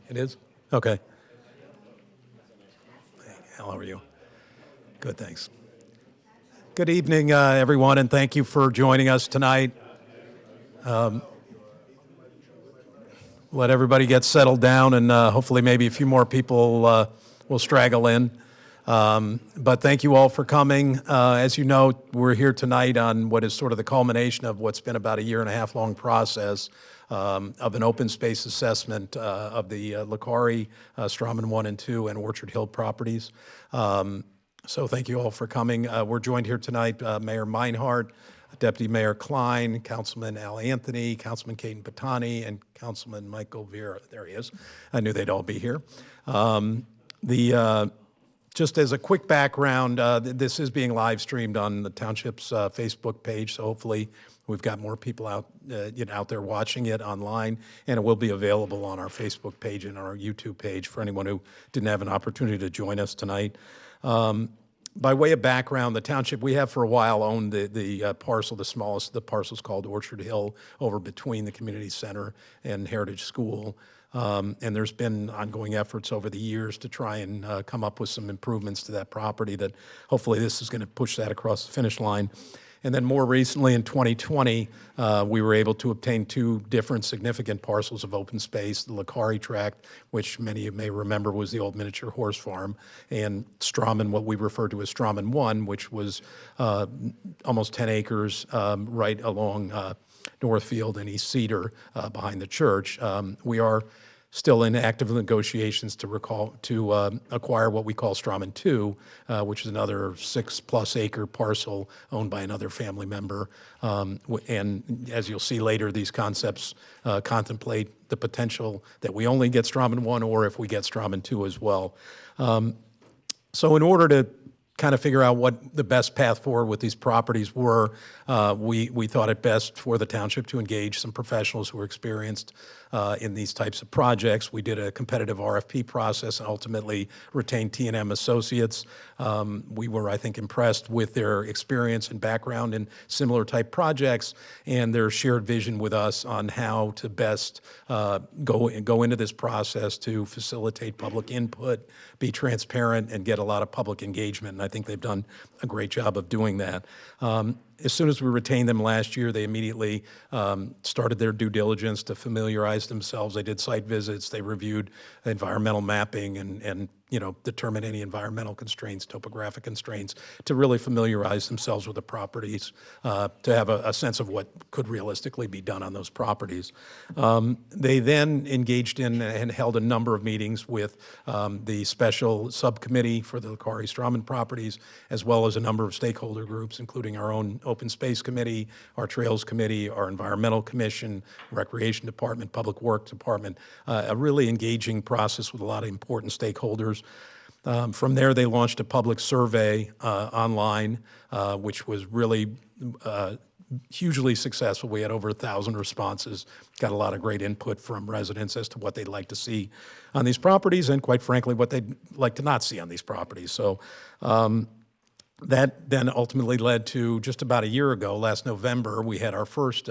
It is? Okay. How are you? Good, thanks. Good evening, everyone, and thank you for joining us tonight. Let everybody get settled down, and hopefully maybe a few more people will straggle in. But thank you all for coming. As you know, we're here tonight on what is sort of the culmination of what's been about a year-and-a-half long process of an open space assessment of the Licari, Strawman 1 and 2, and Orchard Hill properties. So thank you all for coming. We're joined here tonight, Mayor Meinhardt, Deputy Mayor Klein, Councilman Al Anthony, Councilman Caden Patani, and Councilman Michael Vera. There he is. I knew they'd all be here. Just as a quick background, this is being live streamed on the township's Facebook page, so hopefully we've got more people out there watching it online, and it will be available on our Facebook page and our YouTube page for anyone who didn't have an opportunity to join us tonight. By way of background, the township, we have for a while owned the parcel, the smallest of the parcels called Orchard Hill, over between the community center and Heritage School. And there's been ongoing efforts over the years to try and come up with some improvements to that property that hopefully this is going to push that across the finish line. And then more recently in 2020, we were able to obtain two different significant parcels of open space, the Licari tract, which many of you may remember was the old miniature horse farm, and Strawman, what we refer to as Strawman 1, which was almost 10 acres right along Northfield and East Cedar behind the church. We are still in active negotiations to acquire what we call Strawman 2, which is another 6+ acre parcel owned by another family member. And as you'll see later, these concepts contemplate the potential that we only get Strawman 1 or if we get Strawman 2 as well. So in order to kind of figure out what the best path forward with these properties were, we thought it best for the township to engage some professionals who are experienced in these types of projects. We did a competitive RFP process and ultimately retained T&M Associates. We were, I think, impressed with their experience and background in similar type projects and their shared vision with us on how to best go into this process to facilitate public input, be transparent, and get a lot of public engagement. And I think they've done a great job of doing that. As soon as we retained them last year, they immediately started their due diligence to familiarize themselves. They did site visits, they reviewed environmental mapping and determine any environmental constraints, topographic constraints, to really familiarize themselves with the properties, to have a sense of what could realistically be done on those properties. They then engaged in and held a number of meetings with the special subcommittee for the Licari Strawman properties, as well as a number of stakeholder groups, including our own Open Space Committee, our Trails Committee, our Environmental Commission, Recreation Department, Public Works Department, a really engaging process with a lot of important stakeholders. From there, they launched a public survey online, which was really hugely successful. We had over 1,000 responses, got a lot of great input from residents as to what they'd like to see on these properties and, quite frankly, what they'd like to not see on these properties. So that then ultimately led to, just about a year ago, last November, we had our first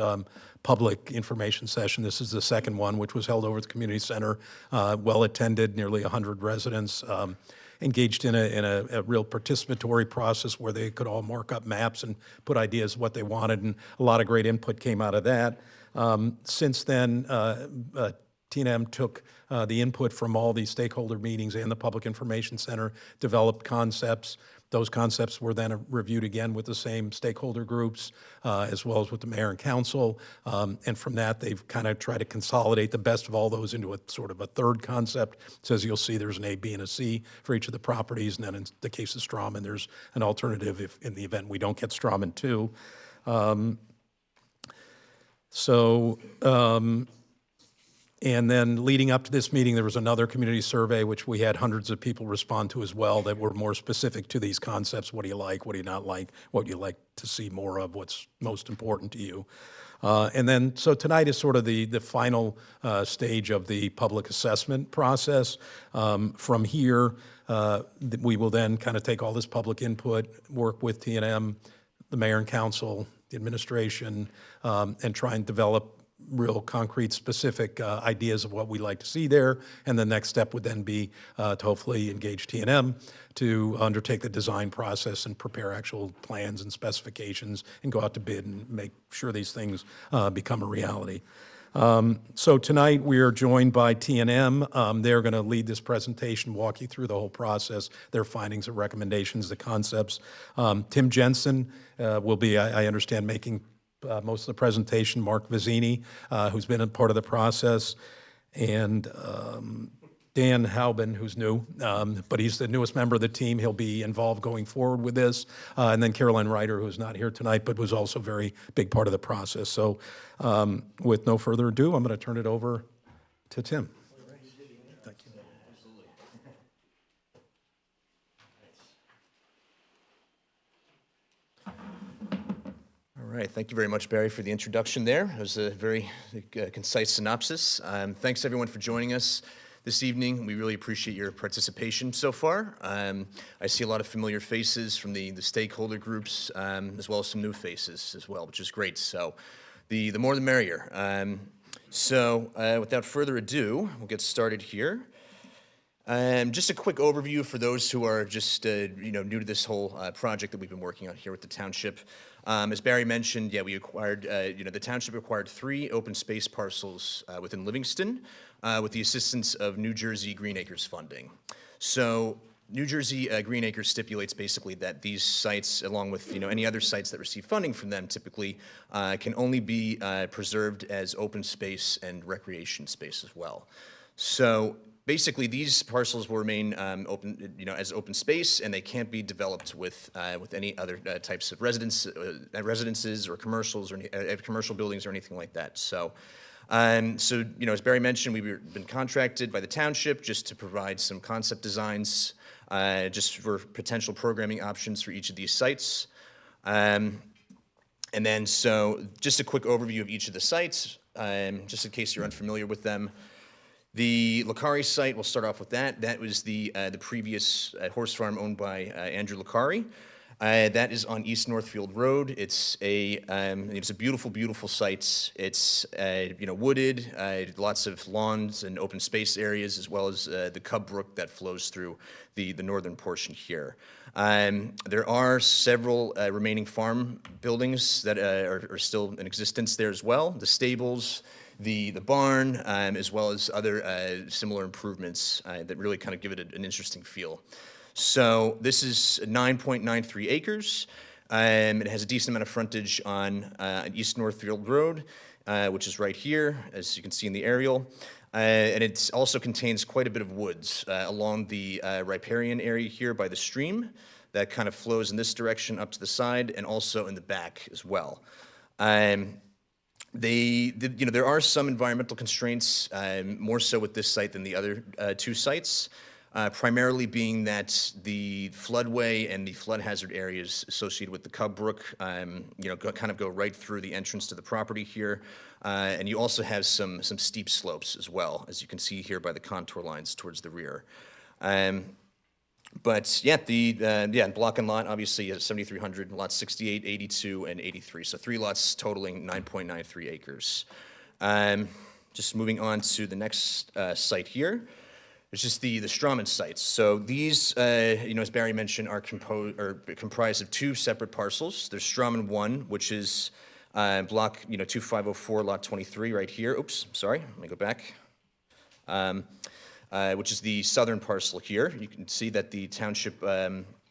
public information session. This is the second one, which was held over at the community center, well attended, nearly 100 residents engaged in a real participatory process where they could all mark up maps and put ideas of what they wanted, and a lot of great input came out of that. Since then, T&M took the input from all these stakeholder meetings and the Public Information Center, developed concepts. Those concepts were then reviewed again with the same stakeholder groups, as well as with the mayor and council. And from that, they've kind of tried to consolidate the best of all those into a sort of a third concept. So as you'll see, there's an A, B, and a C for each of the properties. And then in the case of Strawman, there's an alternative if in the event we don't get Strawman 2. And then leading up to this meeting, there was another community survey, which we had hundreds of people respond to as well, that were more specific to these concepts. What do you like? What do you not like? What would you like to see more of? What's most important to you? And then, so tonight is sort of the final stage of the public assessment process. From here, we will then kind of take all this public input, work with T&M, the mayor and council, the administration, and try and develop real concrete, specific ideas of what we'd like to see there. And the next step would then be to hopefully engage T&M to undertake the design process and prepare actual plans and specifications and go out to bid and make sure these things become a reality. So tonight we are joined by T&M. They're going to lead this presentation, walk you through the whole process, their findings and recommendations, the concepts. Tim Jensen will be, I understand, making most of the presentation. Mark Vizzini, who's been a part of the process, and Dan Halbin, who's new, but he's the newest member of the team. He'll be involved going forward with this. And then Caroline Ryder, who's not here tonight, but was also a very big part of the process. So with no further ado, I'm going to turn it over to Tim. Thank you. All right, thank you very much, Barry, for the introduction there. It was a very concise synopsis. Thanks, everyone, for joining us this evening. We really appreciate your participation so far. I see a lot of familiar faces from the stakeholder groups, as well as some new faces as well, which is great. So the more the merrier. Without further ado, we'll get started here. Just a quick overview for those who are just new to this whole project that we've been working on here with the township. As Barry mentioned, we acquired, the township acquired 3 open space parcels within Livingston with the assistance of New Jersey Green Acres funding. So New Jersey Green Acres stipulates basically that these sites, along with any other sites that receive funding from them, typically can only be preserved as open space and recreation space as well. So basically, these parcels will remain open, as open space, and they can't be developed with any other types of residences or commercials or commercial buildings or anything like that. So, as Barry mentioned, we've been contracted by the township just to provide some concept designs, just for potential programming options for each of these sites. And then, just a quick overview of each of the sites, just in case you're unfamiliar with them. The Licari site, we'll start off with that. That was the previous horse farm owned by Andrew Licari. That is on East Northfield Road. It's a beautiful, beautiful site. It's wooded, lots of lawns and open space areas, as well as the Cub Brook that flows through the northern portion here. There are several remaining farm buildings that are still in existence there as well. The stables, the barn, as well as other similar improvements that really kind of give it an interesting feel. So this is 9.93 acres. It has a decent amount of frontage on East Northfield Road, which is right here, as you can see in the aerial. And it also contains quite a bit of woods along the riparian area here by the stream that kind of flows in this direction up to the side and also in the back as well. There are some environmental constraints, more so with this site than the other 2 sites, primarily being that the floodway and the flood hazard areas associated with the Cub Brook, kind of go right through the entrance to the property here, and you also have some steep slopes as well, as you can see here by the contour lines towards the rear. But block and lot, obviously, 7,300, lots 68, 82, and 83. So 3 lots totaling 9.93 acres. Just moving on to the next site here. It's just the Strawman sites. So these, as Barry mentioned, are comprised of 2 separate parcels. There's Strawman 1, which is block 2504, lot 23 right here. Oops, sorry, let me go back. Which is the southern parcel here. You can see that the township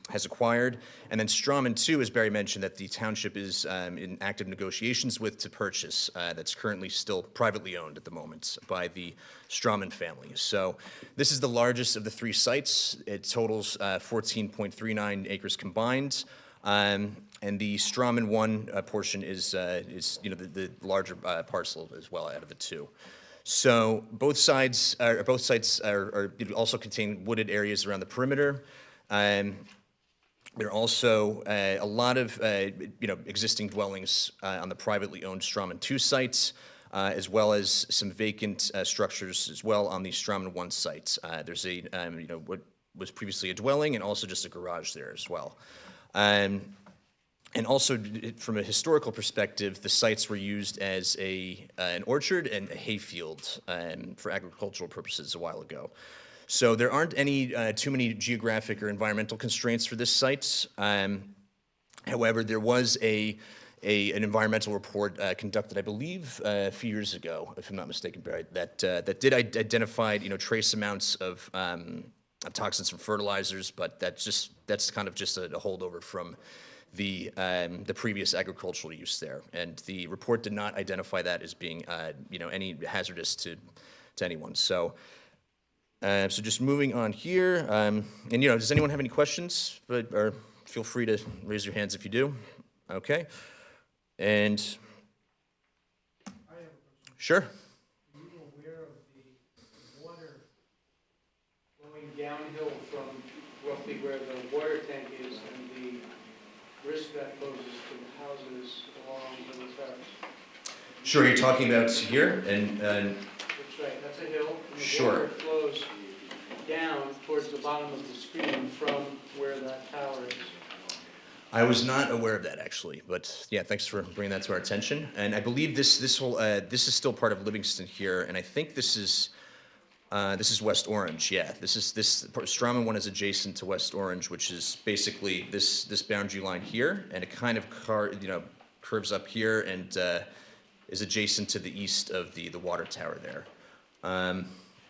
has acquired. And then Strawman 2, as Barry mentioned, that the township is in active negotiations with to purchase. That's currently still privately owned at the moment by the Strawman family. So this is the largest of the 3 sites. It totals 14.39 acres combined. And the Strawman 1 portion is the larger parcel as well out of the 2. So both sites also contain wooded areas around the perimeter. There are also a lot of existing dwellings on the privately owned Strawman 2 sites, as well as some vacant structures as well on the Strawman 1 site. There's what was previously a dwelling and also just a garage there as well. And also, from a historical perspective, the sites were used as an orchard and a hayfield for agricultural purposes a while ago. So there aren't any too many geographic or environmental constraints for this site. However, there was an environmental report conducted, I believe, a few years ago, if I'm not mistaken, Barry, that did identify, trace amounts of toxins from fertilizers, but that's kind of just a holdover from the previous agricultural use there, and the report did not identify that as being any hazardous to anyone. So just moving on here, and does anyone have any questions? Or feel free to raise your hands if you do. Okay, and sure. Are you aware of the water going downhill from roughly where the water tank is and the risk that poses to the houses along the terrace? Sure, you're talking about here, and That's right, that's a hill. And the Sure. water flows down towards the bottom of the stream from where that tower is. I was not aware of that actually, but yeah, thanks for bringing that to our attention. And I believe this is still part of Livingston here, and I think this is West Orange. Yeah, this Strawman one is adjacent to West Orange, which is basically this boundary line here, and it kind of curves up here and is adjacent to the east of the water tower there.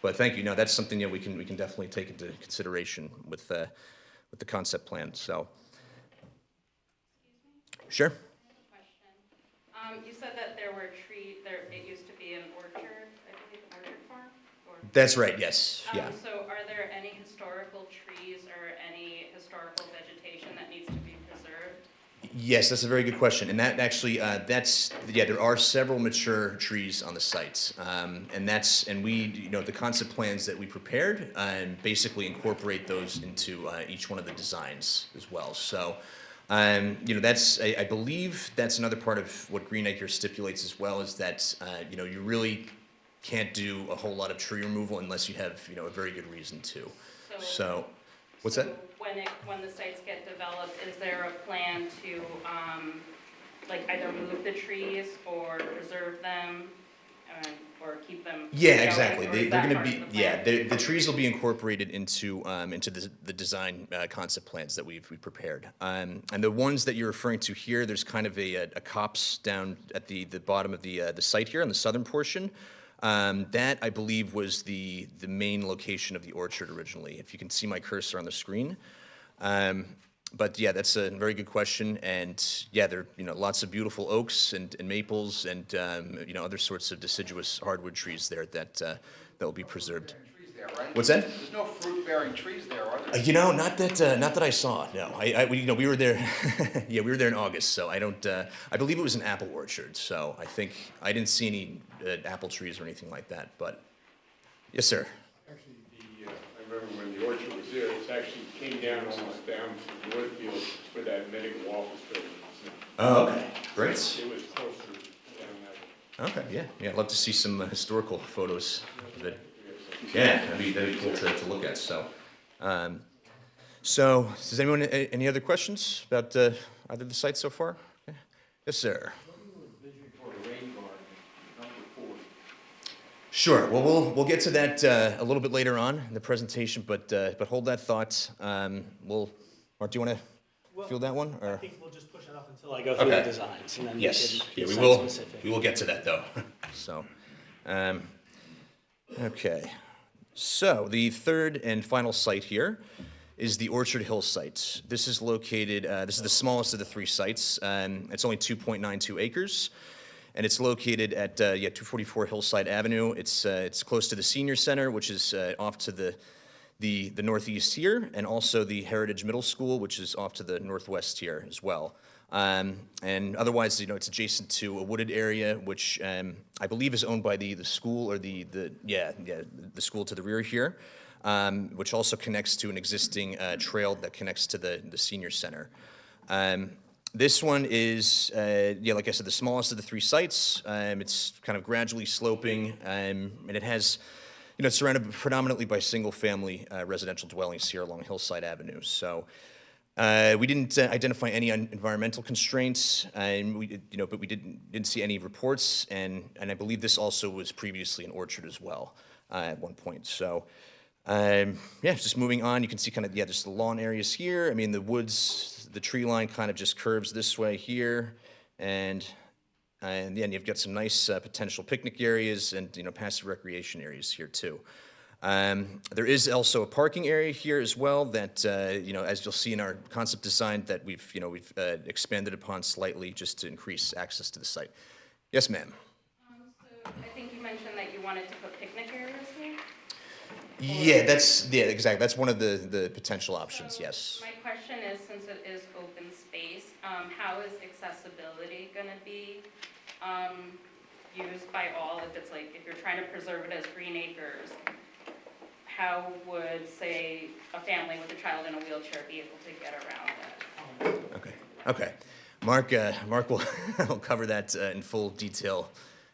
But thank you. No, that's something that we can definitely take into consideration with the concept plan. So. Sure. I have a question. You said that there were trees, it used to be an orchard, I believe, an orchard farm? That's right, yes, yeah. So are there any historical trees or any historical vegetation that needs to be preserved? Yes, that's a very good question. And that actually, there are several mature trees on the site. And we, the concept plans that we prepared basically incorporate those into each one of the designs as well. So, I believe that's another part of what Green Acre stipulates as well, is that, you really can't do a whole lot of tree removal unless you have, a very good reason to. So what's that? When the sites get developed, is there a plan to, either move the trees or preserve them, or keep them? Yeah, going, exactly. or They're is that going to part be, of the plan? the trees will be incorporated into the design concept plans that we've prepared. And the ones that you're referring to here, there's kind of a copse down at the bottom of the site here on the southern portion. That, I believe, was the main location of the orchard originally, if you can see my cursor on the screen. But yeah, that's a very good question, and yeah, there are lots of beautiful oaks and maples and other sorts of deciduous hardwood trees there that will be preserved. Trees there, right? What's that? There's no fruit-bearing trees there, are there? Not that I saw. No, we were there. Yeah, we were there in August, so I don't. I believe it was an apple orchard, so I think I didn't see any apple trees or anything like that. But yes, sir. Actually, I remember when the orchard was there, it actually came down almost down to the Northfield where that medical office building is. Oh, okay, great. It was closer down that way. Okay, yeah, I'd love to see some historical photos of it. Yeah, that'd be cool to look at. So, does anyone any other questions about either the site so far? Okay. Yes, sir. Sure. Well, we'll get to that a little bit later on in the presentation, but hold that thought. Mark, do you want to field that one? Or? I think we'll just push it off until I go through the designs, and then Yes. we Yeah, can we get will. site-specific. We will get to that though. So, okay. So the third and final site here is the Orchard Hill site. This is located. This is the smallest of the three sites. It's only 2.92 acres. And it's located at 244 Hillside Avenue. It's close to the Senior Center, which is off to the northeast here, and also the Heritage Middle School, which is off to the northwest here as well. And otherwise, it's adjacent to a wooded area, which I believe is owned by the school, or the school to the rear here, which also connects to an existing trail that connects to the Senior Center. This one is, like I said, the smallest of the three sites. It's kind of gradually sloping, and it has, it's surrounded predominantly by single-family residential dwellings here along Hillside Avenue. So, We didn't identify any environmental constraints, and but we didn't see any reports, and I believe this also was previously an orchard as well at one point. So, yeah, just moving on, you can see kind of just the lawn areas here. I mean, the woods, the tree line kind of just curves this way here, and then you've got some nice potential picnic areas and passive recreation areas here too. There is also a parking area here as well that, as you'll see in our concept design, that we've expanded upon slightly just to increase access to the site. Yes, ma'am. So I think you mentioned that you wanted to put picnic areas here? Yeah, exactly. That's one of the potential options, So yes. my question is, since it is open space, how is accessibility going to be used by all? If you're trying to preserve it as green acres, how would, say, a family with a child in a wheelchair be able to get around it? Okay. Mark will will cover that in full detail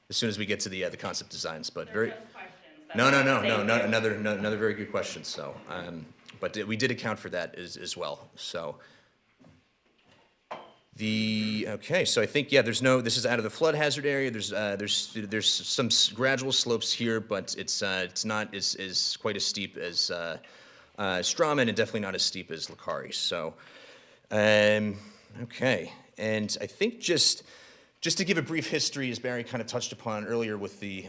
as soon as we get to the concept designs. But They're very. just questions. No, Thank you. another very good question. So, but we did account for that as well. So, so I think this is out of the flood hazard area. There's some gradual slopes here, but it's not as quite as steep as Strawman, and definitely not as steep as Lacari. So, okay, and I think just to give a brief history, as Barry kind of touched upon earlier with the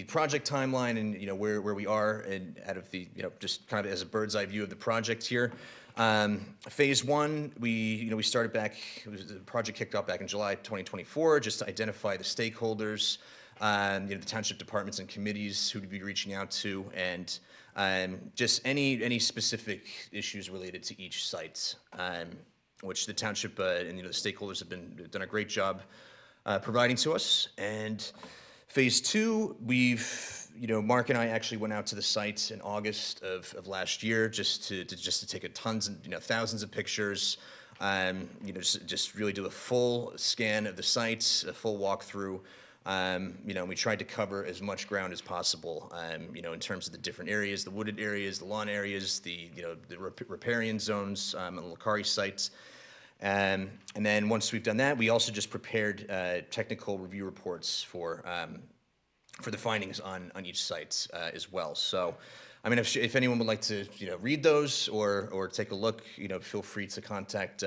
project timeline and where we are, and out of the just kind of as a bird's eye view of the project here. Phase 1, we started back. The project kicked off back in July 2024, just to identify the stakeholders, the township departments and committees who to be reaching out to, and just any specific issues related to each site, which the township and the stakeholders have done a great job providing to us. And Phase 2, Mark and I actually went out to the site in August of last year just to take thousands of pictures, just really do a full scan of the site, a full walkthrough. We tried to cover as much ground as possible, in terms of the different areas, the wooded areas, the lawn areas, the riparian zones on the Lacari sites. And then once we've done that, we also just prepared technical review reports for the findings on each site as well. So, I mean, if anyone would like to read those or take a look, feel free to contact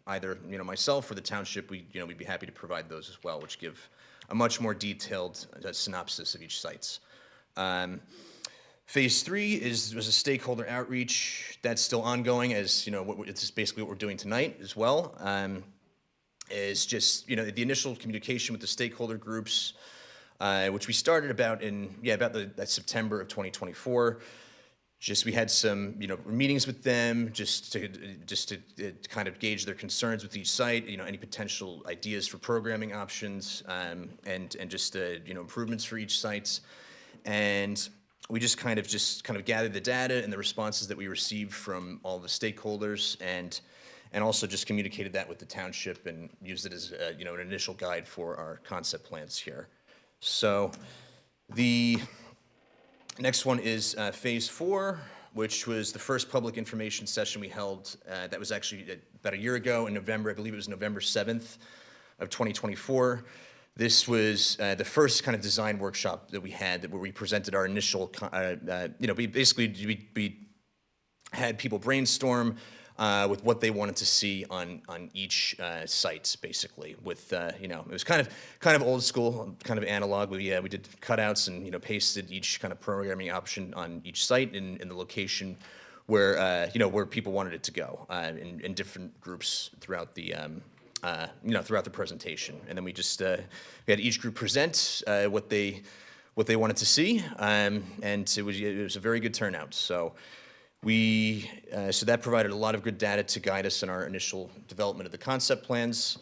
either myself or the township. We'd be happy to provide those as well, which give a much more detailed synopsis of each site. Phase 3 was a stakeholder outreach that's still ongoing, as it's basically what we're doing tonight as well. Is just the initial communication with the stakeholder groups, which we started about that September of 2024. We had some meetings with them just to kind of gauge their concerns with each site, any potential ideas for programming options, and just improvements for each site. And we just kind of gathered the data and the responses that we received from all the stakeholders, and also just communicated that with the township and used it as an initial guide for our concept plans here. So the next one is Phase 4, which was the first public information session we held. That was actually about a year ago in November. I believe it was November 7th of 2024. This was the first kind of design workshop that we had, where we presented our initial, we had people brainstorm with what they wanted to see on each site, basically. With it was kind of old school, kind of analog. We did cutouts and pasted each kind of programming option on each site in the location where where people wanted it to go, in different groups throughout the throughout the presentation. And then we had each group present what they wanted to see, and it was a very good turnout. So so that provided a lot of good data to guide us in our initial development of the concept plans.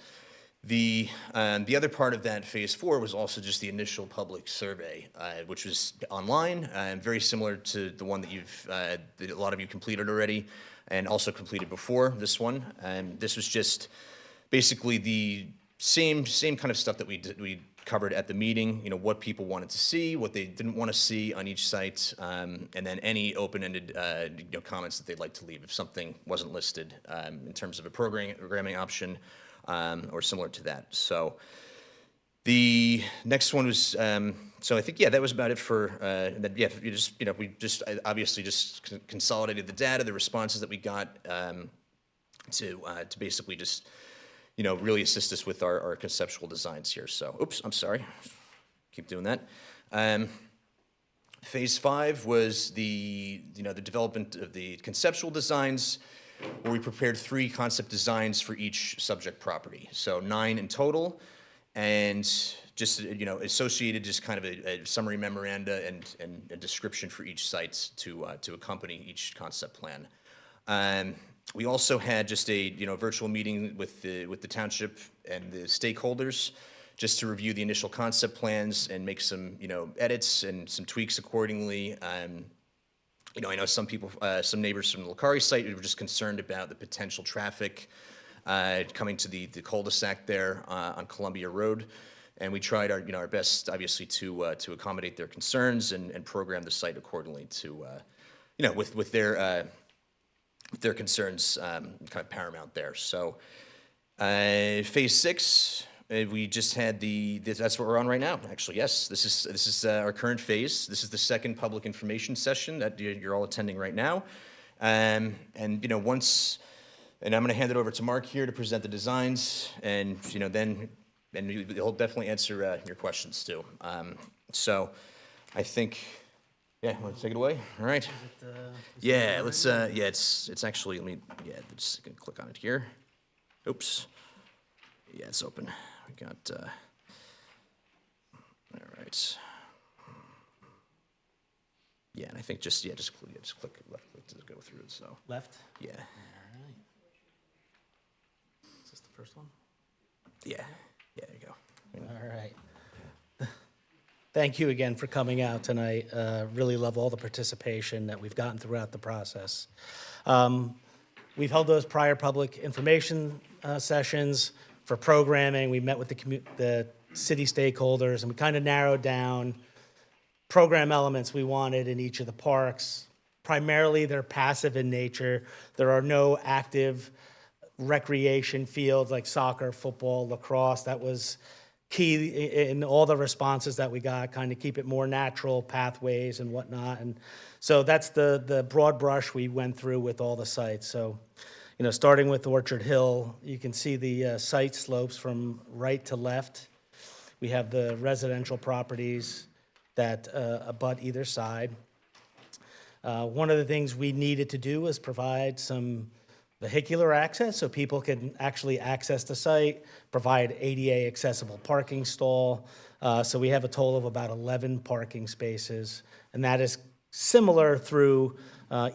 The other part of that Phase 4 was also just the initial public survey, which was online, very similar to the one that a lot of you completed already, and also completed before this one. And this was just basically same kind of stuff that we covered at the meeting, you know, what people wanted to see, what they didn't want to see on each site, and then any open-ended you know, comments that they'd like to leave if something wasn't listed in terms of a programming option or similar to that. So the next one was, so I think, yeah, that was about it for, that, yeah, we just obviously just consolidated the data, the responses that we got to basically just, you know, really assist us with our conceptual designs here. So, oops, I'm sorry. Keep doing that. Phase 5 was the development of the conceptual designs, where we prepared 3 concept designs for each subject property. So 9 in total, and just, you know, associated just kind of a summary memoranda and a description for each site to accompany each concept plan. We also had just a, you know, virtual meeting with the township and the stakeholders, just to review the initial concept plans and make some, you know, edits and some tweaks accordingly. You know, I know some people, some neighbors from the Licari site were just concerned about the potential traffic coming to the cul-de-sac there on Columbia Road, and we tried our, you know, our best, obviously, to accommodate their concerns and program the site accordingly to, you know, with their concerns kind of paramount there. So phase 6, we just had that's what we're on right now, actually. Yes, this is our current phase. This is the second public information session that you're all attending right now. And, you know, and I'm going to hand it over to Mark here to present the designs, and, you know, then he'll definitely answer your questions too. So I think, yeah, want to take it away? All right. Yeah, let's, yeah, it's actually, just gonna click on it here. Oops. Yeah, it's open. We got, all right. Yeah, and I think just click left click to go through it, so. Left? Yeah, All right. Is this the first one? yeah, there you go. All right. Thank you again for coming out tonight. Really love all the participation that we've gotten throughout the process. We've held those prior public information sessions for programming. We met with the city stakeholders, and we kind of narrowed down program elements we wanted in each of the parks. Primarily, they're passive in nature. There are no active recreation fields like soccer, football, lacrosse. That was key in all the responses that we got, kind of keep it more natural, pathways and whatnot. And so that's the broad brush we went through with all the sites. So, you know, starting with Orchard Hill, you can see the site slopes from right to left. We have the residential properties that abut either side. One of the things we needed to do was provide some vehicular access so people can actually access the site, provide ADA accessible parking stall. So we have a total of about 11 parking spaces, and that is similar through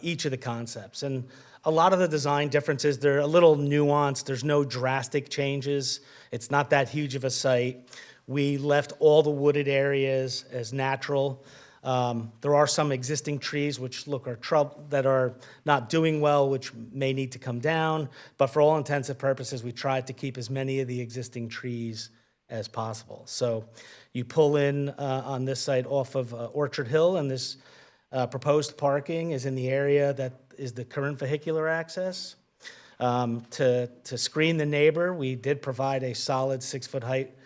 each of the concepts. And a lot of the design differences, they're a little nuanced. There's no drastic changes. It's not that huge of a site. We left all the wooded areas as natural. There are some existing trees which that are not doing well, which may need to come down. But for all intents and purposes, we tried to keep as many of the existing trees as possible. So you pull in on this site off of Orchard Hill, and this proposed parking is in the area that is the current vehicular access. To screen the neighbor, we did provide a solid 6-foot height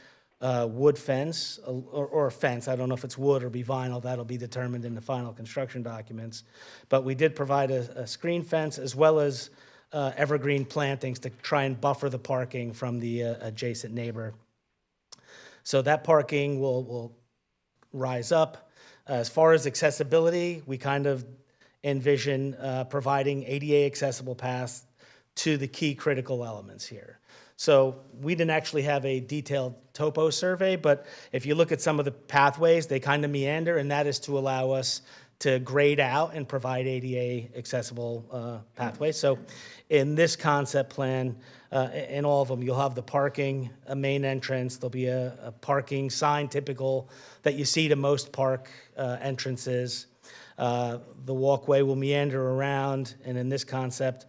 wood fence, or fence. I don't know if it's wood or be vinyl. That'll be determined in the final construction documents. But we did provide a screen fence as well as evergreen plantings to try and buffer the parking from the adjacent neighbor. So that parking will rise up. As far as accessibility, we kind of envision providing ADA accessible paths to the key critical elements here. So we didn't actually have a detailed topo survey, but if you look at some of the pathways, they kind of meander, and that is to allow us to grade out and provide ADA accessible pathways. So in this concept plan, in all of them, you'll have the parking, a main entrance. There'll be a parking sign typical that you see to most park entrances. The walkway will meander around, and in this concept,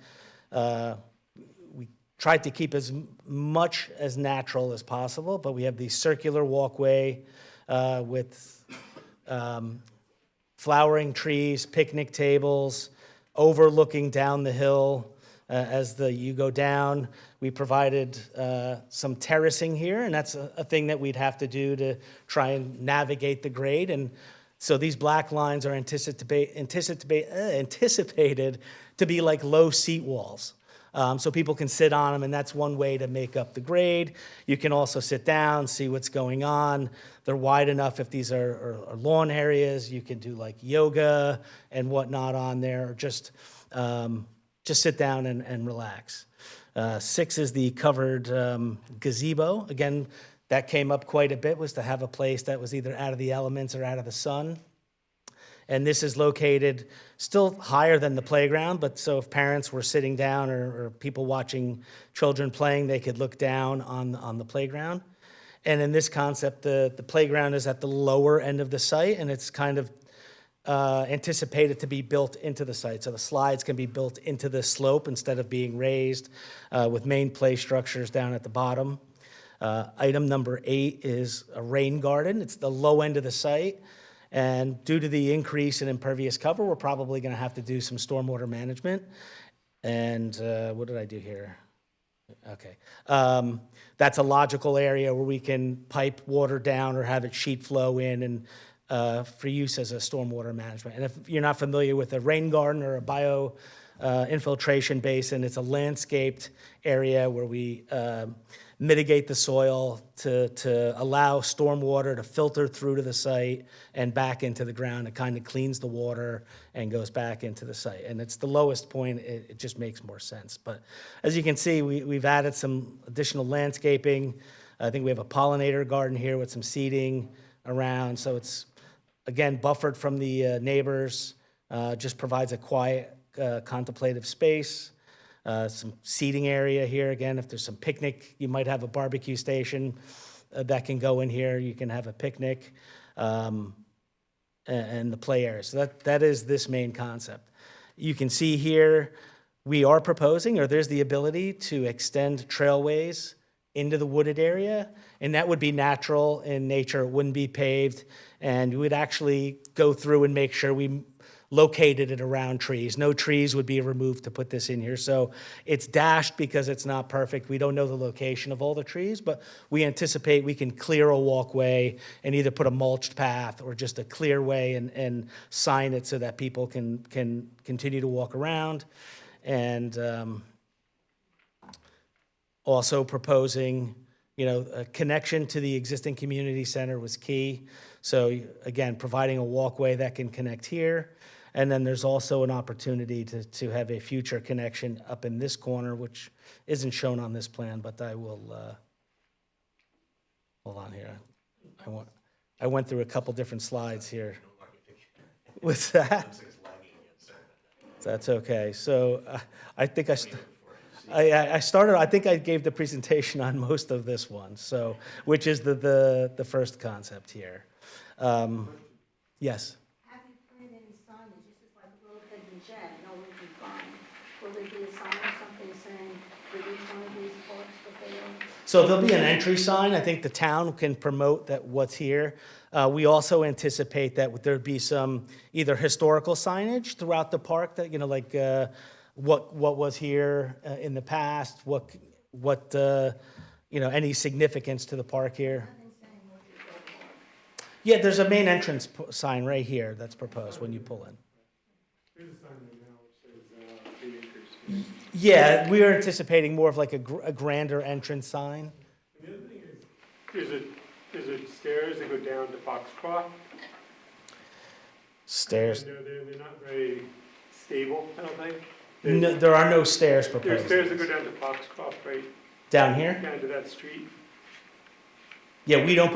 we tried to keep as much as natural as possible, but we have the circular walkway with flowering trees, picnic tables, overlooking down the hill as you go down. We provided some terracing here, and that's a thing that we'd have to do to try and navigate the grade. And so these black lines are anticipated to be like low seat walls. So people can sit on them, and that's one way to make up the grade. You can also sit down, see what's going on. They're wide enough if these are lawn areas. You can do like yoga and whatnot on there, or just sit down and relax. 6 is the covered gazebo. Again, that came up quite a bit, was to have a place that was either out of the elements or out of the sun. And this is located still higher than the playground, but so if parents were sitting down or people watching children playing, they could look down on the playground. And in this concept, the playground is at the lower end of the site, and it's kind of anticipated to be built into the site. So the slides can be built into the slope instead of being raised with main play structures down at the bottom. Item number 8 is a rain garden. It's the low end of the site. And due to the increase in impervious cover, we're probably going to have to do some stormwater management. And what did I do here? Okay. That's a logical area where we can pipe water down or have it sheet flow in and for use as a stormwater management. And if you're not familiar with a rain garden or a bio infiltration basin, it's a landscaped area where we mitigate the soil to allow stormwater to filter through to the site and back into the ground. It kind of cleans the water and goes back into the site. And it's the lowest point. It just makes more sense. But as you can see, we've added some additional landscaping. I think we have a pollinator garden here with some seating around. So it's, again, buffered from the neighbors, just provides a quiet, contemplative space. Some seating area here. Again, if there's some picnic, you might have a barbecue station that can go in here. You can have a picnic and the play area. So that is this main concept. You can see here we are proposing, or there's the ability to extend trailways into the wooded area, and that would be natural in nature. It wouldn't be paved, and we would actually go through and make sure we located it around trees. No trees would be removed to put this in here. So it's dashed because it's not perfect. We don't know the location of all the trees, but we anticipate we can clear a walkway and either put a mulched path or just a clear way and sign it so that people can continue to walk around. And also proposing, a connection to the existing community center was key. So again, providing a walkway that can connect here. And then there's also an opportunity to have a future connection up in this corner, which isn't shown on this plan, but I will, hold on here. I went through a couple different slides here. What's that? That's okay. So I think I started, I think I gave the presentation on most of this one, so, which is the first concept here. Yes? Have you planned any signage? This is like roadhead and jet, no one can find. Will there be a sign or something saying for each one of these parks that they own? So there'll be an entry sign. I think the town can promote that what's here. We also anticipate that there'd be some either historical signage throughout the park that, like what was here in the past, what any significance to the park here. Nothing saying what you go for. Yeah, there's a main entrance sign right here that's proposed when you pull in. There's a sign right now which says 3 acres. Yeah, we are anticipating more of like a grander entrance sign. And the other thing is, there's a stairs that go down to Foxcroft. Stairs. And they're not very stable, I don't think. No, there are no stairs There's proposed. stairs that go down to Foxcroft, right Down here? down to that street. Yeah, we don't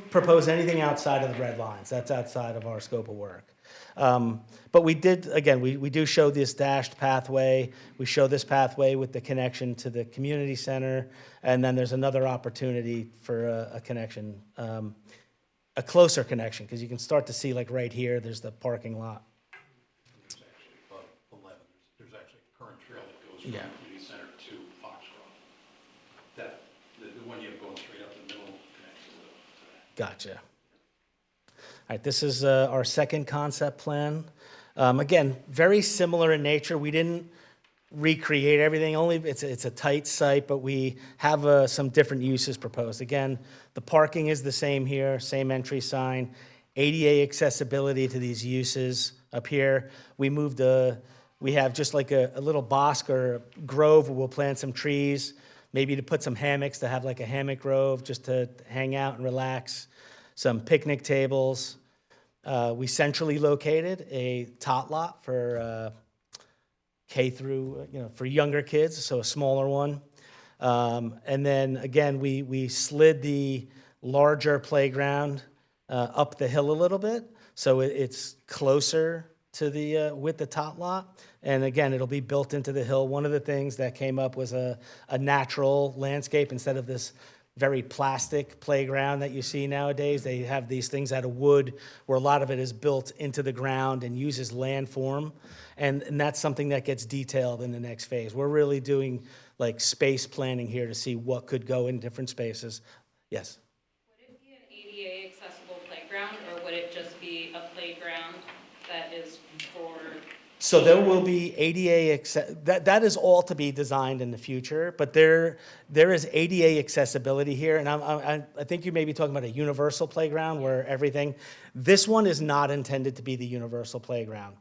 propose anything outside of the red lines. That's outside of our scope of work. But we did, again, we do show this dashed pathway. We show this pathway with the connection to the community center, and then there's another opportunity for a connection, a closer connection, because you can start to see, like right here, there's the parking lot. There's actually about 11. There's actually a current trail that goes from Yeah. the community center to Foxcroft. Gotcha. All right, this is our second concept plan. Again, very similar in nature. We didn't recreate everything, only it's a tight site, but we have some different uses proposed. Again, the parking is the same here, same entry sign, ADA accessibility to these uses up here. We have just like a little bosque or grove where we'll plant some trees, maybe to put some hammocks, to have like a hammock grove, just to hang out and relax, some picnic tables. We centrally located a tot lot for K through, for younger kids, so a smaller one. And then again, we slid the larger playground up the hill a little bit, so it's closer to the with the tot lot. And again, it'll be built into the hill. One of the things that came up was a natural landscape instead of this very plastic playground that you see nowadays. They have these things out of wood where a lot of it is built into the ground and uses landform. And that's something that gets detailed in the next phase. We're really doing like space planning here to see what could go in different spaces. Yes? Would it be an ADA accessible playground, or would it just be a playground that is for? So there will be ADA, that is all to be designed in the future, but there is ADA accessibility here, and I think you may be talking about a universal playground where everything, this one is not intended to be the universal playground.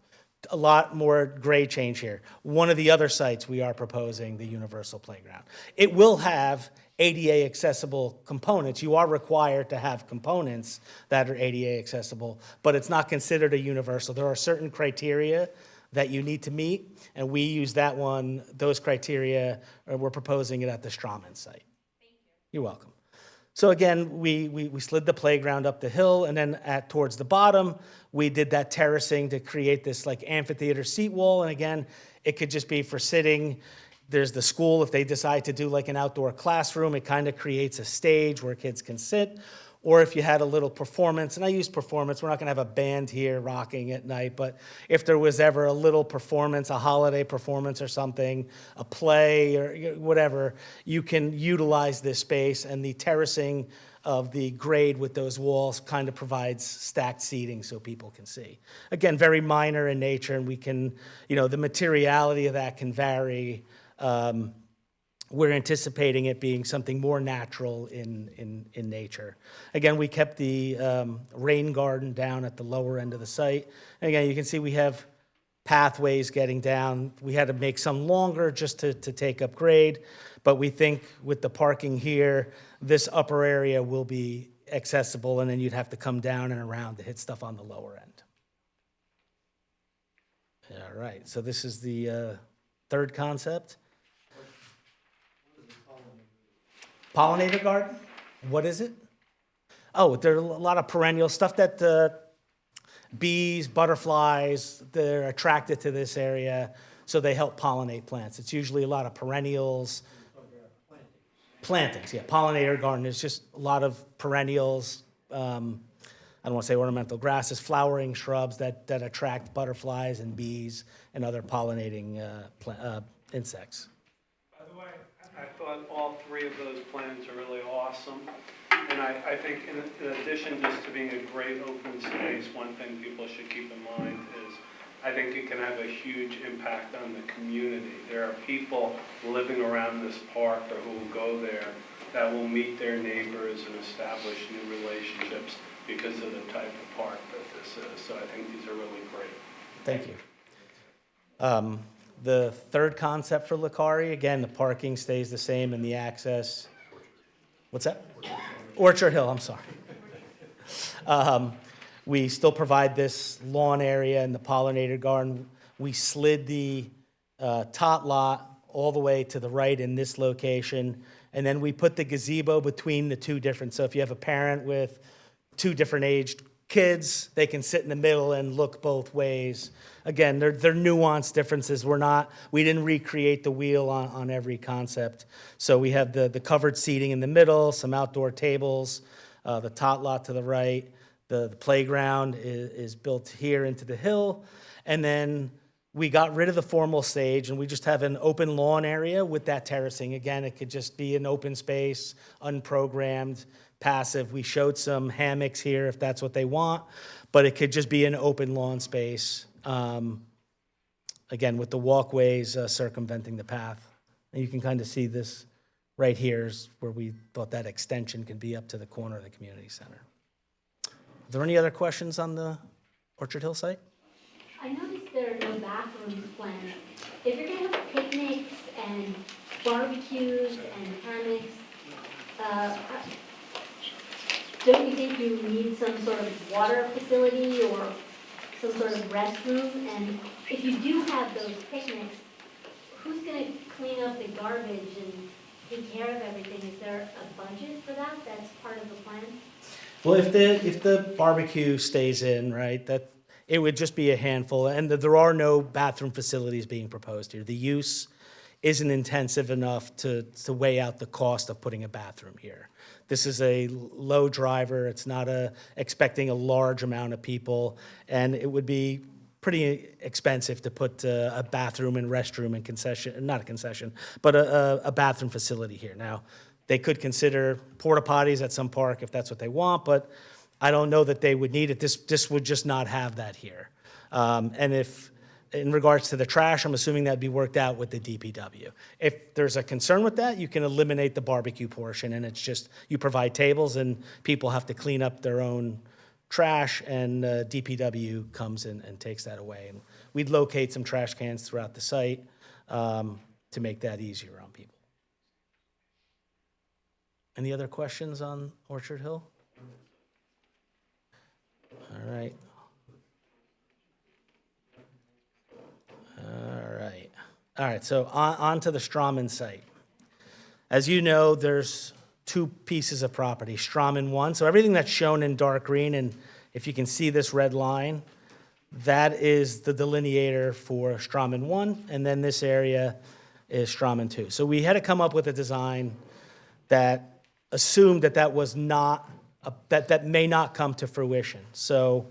A lot more grade change here. One of the other sites we are proposing the universal playground. It will have ADA accessible components. You are required to have components that are ADA accessible, but it's not considered a universal. There are certain criteria that you need to meet, and we use those criteria, we're proposing it at the Strawman site. Thank you. You're welcome. So again, we slid the playground up the hill, and then towards the bottom, we did that terracing to create this like amphitheater seat wall, and again, it could just be for sitting. There's the school, if they decide to do like an outdoor classroom, it kind of creates a stage where kids can sit. Or if you had a little performance, and I use performance, we're not gonna have a band here rocking at night, but if there was ever a little performance, a holiday performance or something, a play or whatever, you can utilize this space, and the terracing of the grade with those walls kind of provides stacked seating so people can see. Again, very minor in nature, and we can, the materiality of that can vary. We're anticipating it being something more natural in nature. Again, we kept the rain garden down at the lower end of the site. And again, you can see we have pathways getting down. We had to make some longer just to take up grade, but we think with the parking here, this upper area will be accessible, and then you'd have to come down and around to hit stuff on the lower end. All right, so this is the third concept. Pollinator garden? What is it? Oh, there are a lot of perennial stuff that bees, butterflies, they're attracted to this area, so they help pollinate plants. It's usually a lot of perennials. Plantings, yeah. Pollinator garden is just a lot of perennials. I don't want to say ornamental grasses, flowering shrubs that attract butterflies and bees and other pollinating insects. I thought all three of those plans are really awesome. And I think in addition just to being a great open space, one thing people should keep in mind is I think it can have a huge impact on the community. There are people living around this park or who will go there that will meet their neighbors and establish new relationships because of the type of park that this is. So I think these are really great. Thank you. The third concept for Licari, again, the parking stays the same and the access. What's that? Orchard Hill, I'm sorry. We still provide this lawn area and the pollinator garden. We slid the tot lot all the way to the right in this location, and then we put the gazebo between the two different, so if you have a parent with two different aged kids, they can sit in the middle and look both ways. Again, they're nuanced differences. We didn't recreate the wheel on every concept. So we have the covered seating in the middle, some outdoor tables, the tot lot to the right. The playground is built here into the hill. And then we got rid of the formal stage, and we just have an open lawn area with that terracing. Again, it could just be an open space, unprogrammed, passive. We showed some hammocks here if that's what they want, but it could just be an open lawn space, again, with the walkways circumventing the path. And you can kind of see this right here is where we thought that extension could be up to the corner of the community center. Are there any other questions on the Orchard Hill site? I noticed there are no bathrooms planned. If you're gonna have picnics and barbecues and hammocks, don't you think you need some sort of water facility or some sort of restroom? And if you do have those picnics, who's gonna clean up the garbage and take care of everything? Is there a budget for that? That's part of the plan? Well, if the barbecue stays in, right, that it would just be a handful, and there are no bathroom facilities being proposed here. The use isn't intensive enough to weigh out the cost of putting a bathroom here. This is a low driver. It's not expecting a large amount of people, and it would be pretty expensive to put a bathroom and restroom and concession, not a concession, but a bathroom facility here. Now, they could consider porta potties at some park if that's what they want, but I don't know that they would need it. This would just not have that here. And if, in regards to the trash, I'm assuming that'd be worked out with the DPW. If there's a concern with that, you can eliminate the barbecue portion, and it's just, you provide tables and people have to clean up their own trash, and DPW comes in and takes that away. And we'd locate some trash cans throughout the site to make that easier on people. Any other questions on Orchard Hill? All right. All right, so on to the Strawman site. As you know, there's two pieces of property, Strawman 1. So everything that's shown in dark green, and if you can see this red line, that is the delineator for Strawman 1, and then this area is Strawman 2. So we had to come up with a design that assumed that that was not, that may not come to fruition. So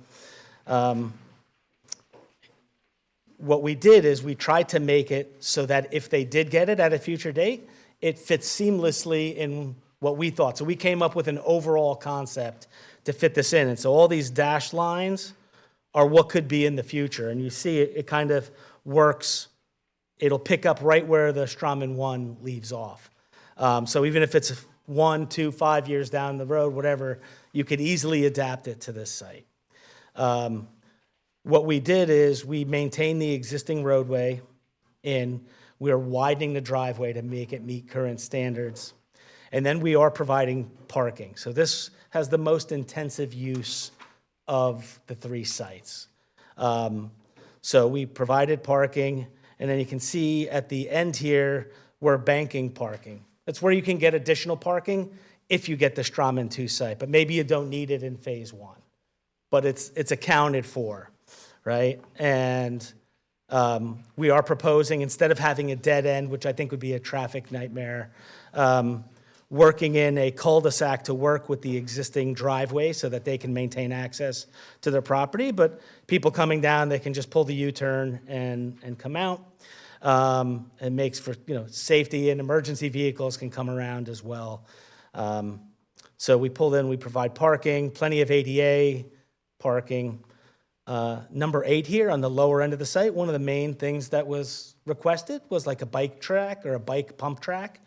what we did is we tried to make it so that if they did get it at a future date, it fits seamlessly in what we thought. So we came up with an overall concept to fit this in. And so all these dashed lines are what could be in the future. And you see it kind of works. It'll pick up right where the Strawman 1 leaves off. So even if it's 1, 2, 5 years down the road, whatever, you could easily adapt it to this site. What we did is we maintained the existing roadway in. We're widening the driveway to make it meet current standards. And then we are providing parking. So this has the most intensive use of the three sites. So we provided parking, and then you can see at the end here, we're banking parking. That's where you can get additional parking if you get the Strawman 2 site, but maybe you don't need it in phase 1. But it's accounted for, right? And we are proposing, instead of having a dead end, which I think would be a traffic nightmare, working in a cul-de-sac to work with the existing driveway so that they can maintain access to their property. But people coming down, they can just pull the U-turn and come out. It makes for, safety, and emergency vehicles can come around as well. So we pull in, we provide parking, plenty of ADA parking. Number 8 here on the lower end of the site, one of the main things that was requested was like a bike track or a bike pump track.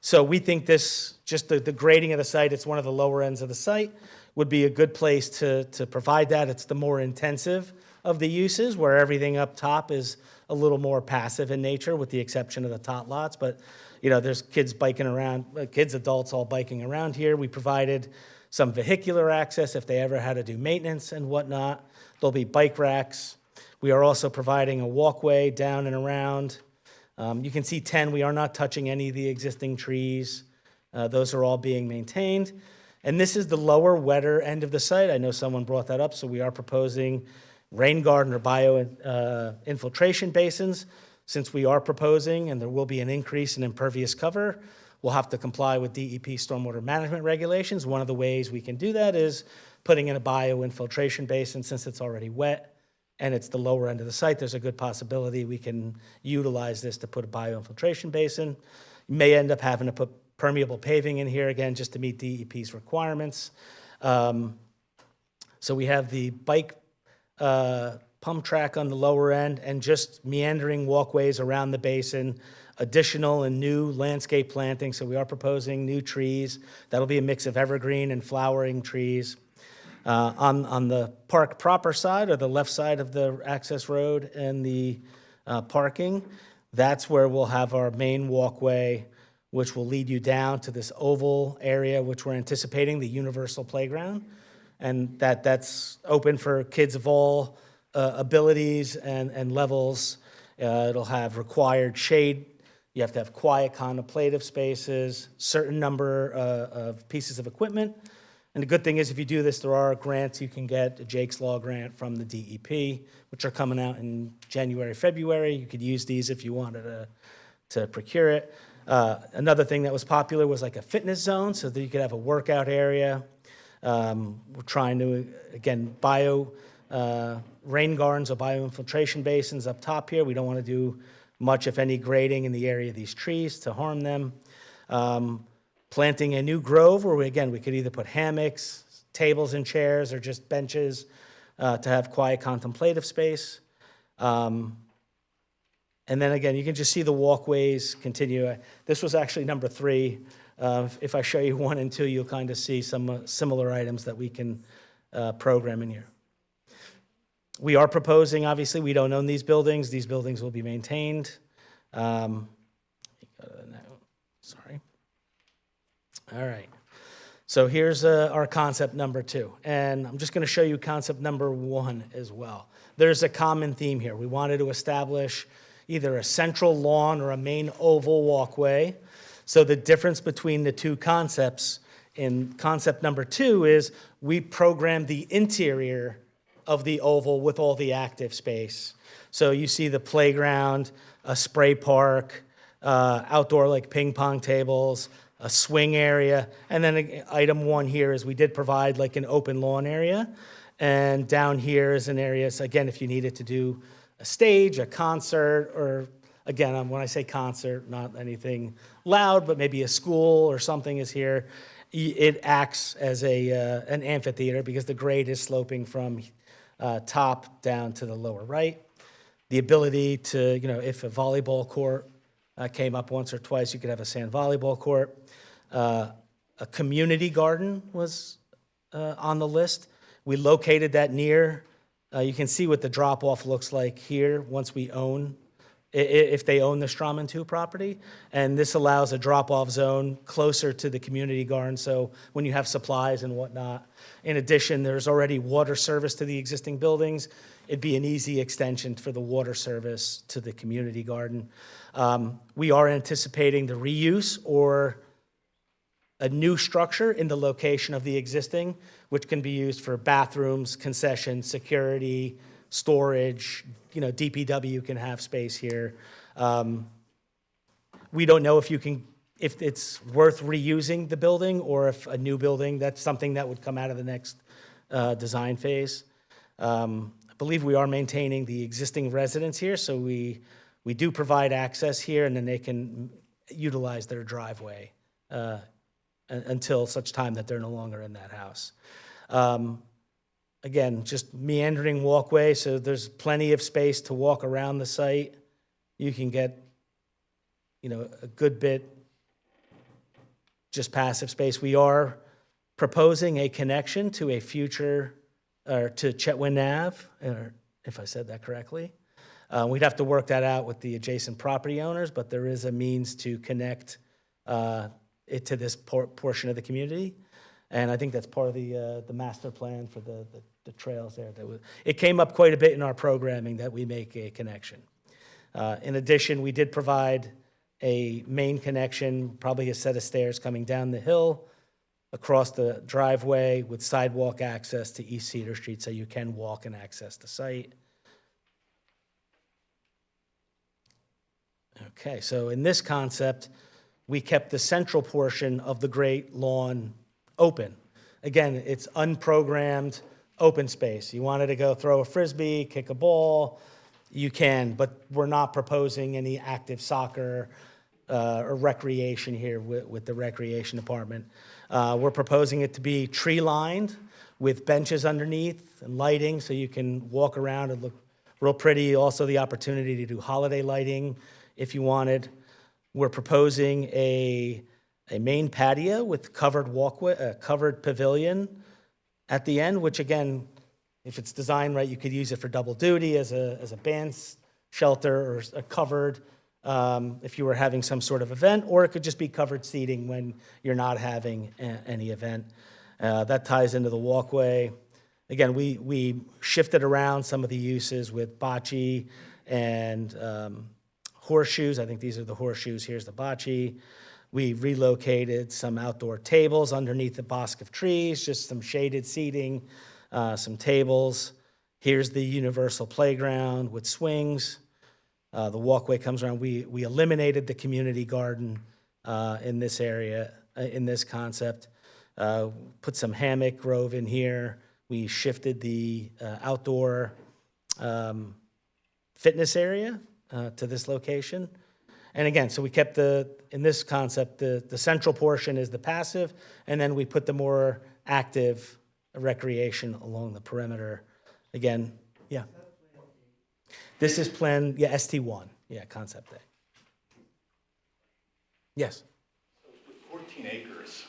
So we think this, just the grading of the site, it's one of the lower ends of the site, would be a good place to provide that. It's the more intensive of the uses, where everything up top is a little more passive in nature, with the exception of the tot lots. But, there's kids biking around, kids, adults all biking around here. We provided some vehicular access if they ever had to do maintenance and whatnot. There'll be bike racks. We are also providing a walkway down and around. You can see 10, we are not touching any of the existing trees. Those are all being maintained. And this is the lower, wetter end of the site. I know someone brought that up, so we are proposing rain garden or bio infiltration basins. Since we are proposing, and there will be an increase in impervious cover, we'll have to comply with DEP stormwater management regulations. One of the ways we can do that is putting in a bio infiltration basin, since it's already wet. and it's the lower end of the site, there's a good possibility we can utilize this to put a bioinfiltration basin. You may end up having to put permeable paving in here again, just to meet DEP's requirements. So we have the bike pump track on the lower end and just meandering walkways around the basin, additional and new landscape planting. So we are proposing new trees. That'll be a mix of evergreen and flowering trees. On the park proper side, or the left side of the access road and the parking, that's where we'll have our main walkway, which will lead you down to this oval area, which we're anticipating the universal playground. And that's open for kids of all abilities and levels. It'll have required shade. You have to have quiet contemplative spaces, certain number of pieces of equipment. And the good thing is, if you do this, there are grants you can get, a Jake's Law grant from the DEP, which are coming out in January, February. You could use these if you wanted to procure it. Another thing that was popular was like a fitness zone, so that you could have a workout area. We're trying to, again, rain gardens or bioinfiltration basins up top here. We don't want to do much, if any, grading in the area of these trees to harm them. Planting a new grove where, we could either put hammocks, tables and chairs, or just benches to have quiet contemplative space. And then again, you can just see the walkways continue. This was actually number 3. If I show you 1 and 2, you'll kind of see some similar items that we can program in here. We are proposing, obviously, we don't own these buildings. These buildings will be maintained. Sorry. All right. So here's our concept number 2. And I'm just going to show you concept number 1 as well. There's a common theme here. We wanted to establish either a central lawn or a main oval walkway. So the difference between the two concepts in concept number 2 is we programmed the interior of the oval with all the active space. So you see the playground, a spray park, outdoor like ping pong tables, a swing area, and then item 1 here is we did provide like an open lawn area, and down here is an area, so again, if you needed to do a stage, a concert, or again, when I say concert, not anything loud, but maybe a school or something is here, it acts as an amphitheater because the grade is sloping from top down to the lower right. The ability to, if a volleyball court came up once or twice, you could have a sand volleyball court. A community garden was on the list. We located that near, you can see what the drop-off looks like here once we own, if they own the Strawman 2 property. And this allows a drop-off zone closer to the community garden, so when you have supplies and whatnot. In addition, there's already water service to the existing buildings. It'd be an easy extension for the water service to the community garden. We are anticipating the reuse or a new structure in the location of the existing, which can be used for bathrooms, concessions, security, storage. DPW can have space here. We don't know if it's worth reusing the building or if a new building, that's something that would come out of the next design phase. I believe we are maintaining the existing residents here, so we do provide access here, and then they can utilize their driveway until such time that they're no longer in that house. Again, just meandering walkway, so there's plenty of space to walk around the site. You can get, a good bit just passive space. We are proposing a connection to a future, or to Chetwynd Ave, or if I said that correctly. We'd have to work that out with the adjacent property owners, but there is a means to connect it to this portion of the community. And I think that's part of the master plan for the trails there. It came up quite a bit in our programming that we make a connection. In addition, we did provide a main connection, probably a set of stairs coming down the hill, across the driveway with sidewalk access to East Cedar Street, so you can walk and access the site. Okay, so in this concept, we kept the central portion of the great lawn open. Again, it's unprogrammed open space. You wanted to go throw a Frisbee, kick a ball, you can, but we're not proposing any active soccer or recreation here with the recreation department. We're proposing it to be tree-lined with benches underneath and lighting so you can walk around and look real pretty. Also the opportunity to do holiday lighting if you wanted. We're proposing a main patio with covered walkway, a covered pavilion at the end, which again, if it's designed right, you could use it for double duty as a band shelter or a covered if you were having some sort of event, or it could just be covered seating when you're not having any event. That ties into the walkway. Again, we shifted around some of the uses with bocce and horseshoes. I think these are the horseshoes. Here's the bocce. We relocated some outdoor tables underneath the bosque of trees, just some shaded seating, some tables. Here's the universal playground with swings. The walkway comes around. We eliminated the community garden in this area, in this concept. Put some hammock grove in here. We shifted the outdoor fitness area to this location. And again, so we kept in this concept, the central portion is the passive, and then we put the more active recreation along the perimeter. Again, yeah. This is Plan, yeah, ST1, yeah, Concept A. Yes? With 14 acres,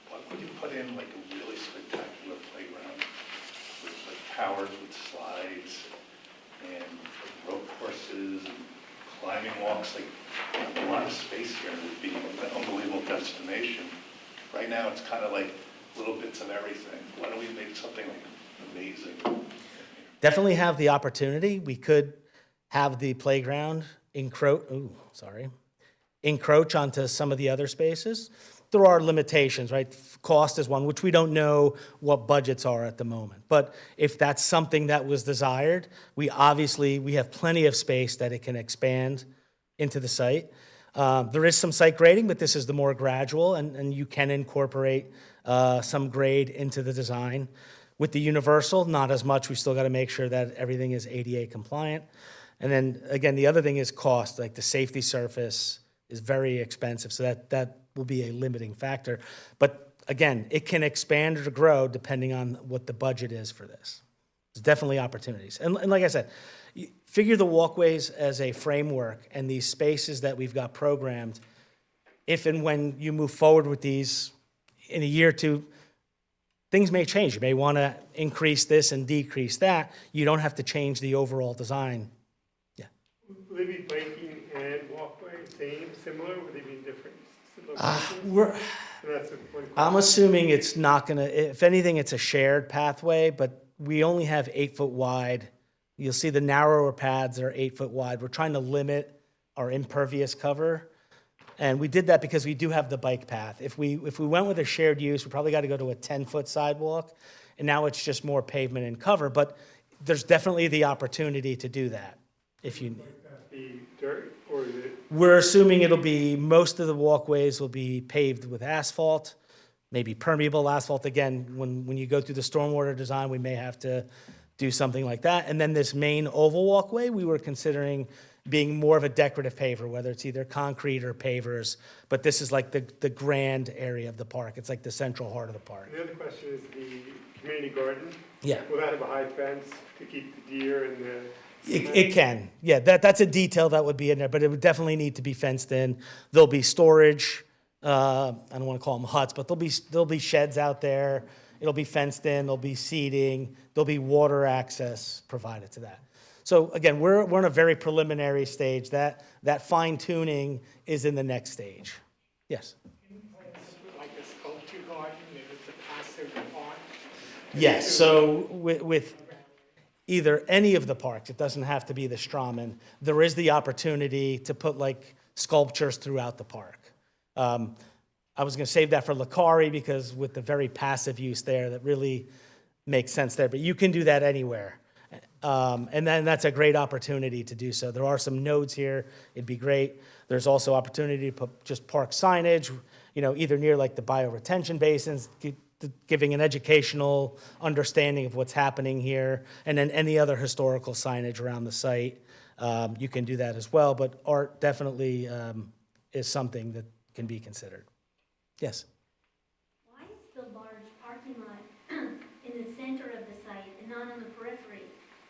why would you put in like a really spectacular playground with like towers with slides and rope courses and climbing walks? Like a lot of space here would be an unbelievable destination. Right now, it's kind of like little bits of everything. Why don't we make something like amazing? Definitely have the opportunity. We could have the playground encroach onto some of the other spaces. There are limitations, right? Cost is one, which we don't know what budgets are at the moment. But if that's something that was desired, we have plenty of space that it can expand into the site. There is some site grading, but this is the more gradual, and you can incorporate some grade into the design. With the universal, not as much. We still got to make sure that everything is ADA compliant. And then, again, the other thing is cost. Like the safety surface is very expensive, so that will be a limiting factor. But again, it can expand or grow depending on what the budget is for this. There's definitely opportunities. And like I said, figure the walkways as a framework and these spaces that we've got programmed. If and when you move forward with these in a year or two, things may change. You may want to increase this and decrease that. You don't have to change the overall design. Yeah. Will they be biking and walkway similar? Will they be in different locations? That's one question. I'm assuming it's not going to, if anything, it's a shared pathway, but we only have 8 foot wide. You'll see the narrower paths are 8 foot wide. We're trying to limit our impervious cover. And we did that because we do have the bike path. If we went with a shared use, we probably got to go to a 10-foot sidewalk, and now it's just more pavement and cover. But there's definitely the opportunity to do that. If you The dirt, or is it? We're assuming it'll be, most of the walkways will be paved with asphalt, maybe permeable asphalt. Again, when you go through the stormwater design, we may have to do something like that. And then this main oval walkway, we were considering being more of a decorative paver, whether it's either concrete or pavers. But this is like the grand area of the park. It's like the central heart of the park. The other question is the community garden. Yeah. Will that have a high fence to keep the deer and the? It can. Yeah, that's a detail that would be in there, but it would definitely need to be fenced in. There'll be storage. I don't want to call them huts, but there'll be sheds out there. It'll be fenced in. There'll be seating. There'll be water access provided to that. So again, we're in a very preliminary stage. That fine tuning is in the next stage. Yes. Like a sculpture garden, it's a passive park. Yes. So with either any of the parks, it doesn't have to be the Strawman. There is the opportunity to put like sculptures throughout the park. I was going to save that for Lacari because with the very passive use there, that really makes sense there. But you can do that anywhere. And then that's a great opportunity to do so. There are some nodes here. It'd be great. There's also opportunity to put just park signage, either near like the bioretention basins, giving an educational understanding of what's happening here, and then any other historical signage around the site. You can do that as well, but art definitely is something that can be considered. Yes? Why is the large parking lot in the center of the site and not on the periphery,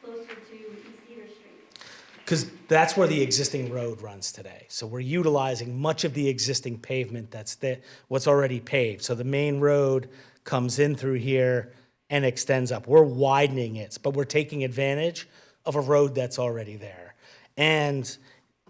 closer to East Cedar Street? Because that's where the existing road runs today. So we're utilizing much of the existing pavement that's there, what's already paved. So the main road comes in through here and extends up. We're widening it, but we're taking advantage of a road that's already there. And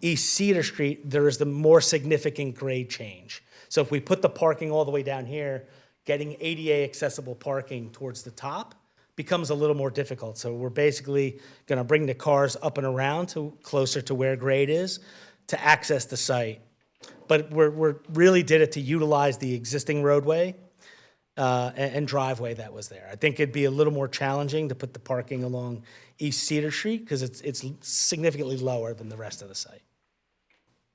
East Cedar Street, there is the more significant grade change. So if we put the parking all the way down here, getting ADA accessible parking towards the top becomes a little more difficult. So we're basically gonna bring the cars up and around to closer to where grade is to access the site. But we're really did it to utilize the existing roadway and driveway that was there. I think it'd be a little more challenging to put the parking along East Cedar Street because it's significantly lower than the rest of the site.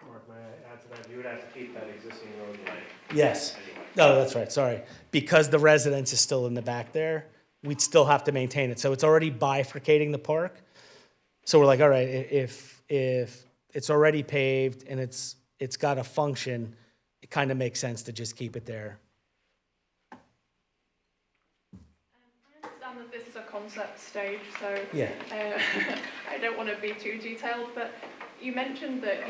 Mark, may I add to that? You would have to keep that existing roadway. Yes. Anyway. No, that's right, sorry. Because the residence is still in the back there, we'd still have to maintain it. So it's already bifurcating the park. So we're like, all right, if it's already paved and it's got a function, it kind of makes sense to just keep it there. I understand that this is a concept stage, so Yeah. I don't want to be too detailed, but you mentioned that,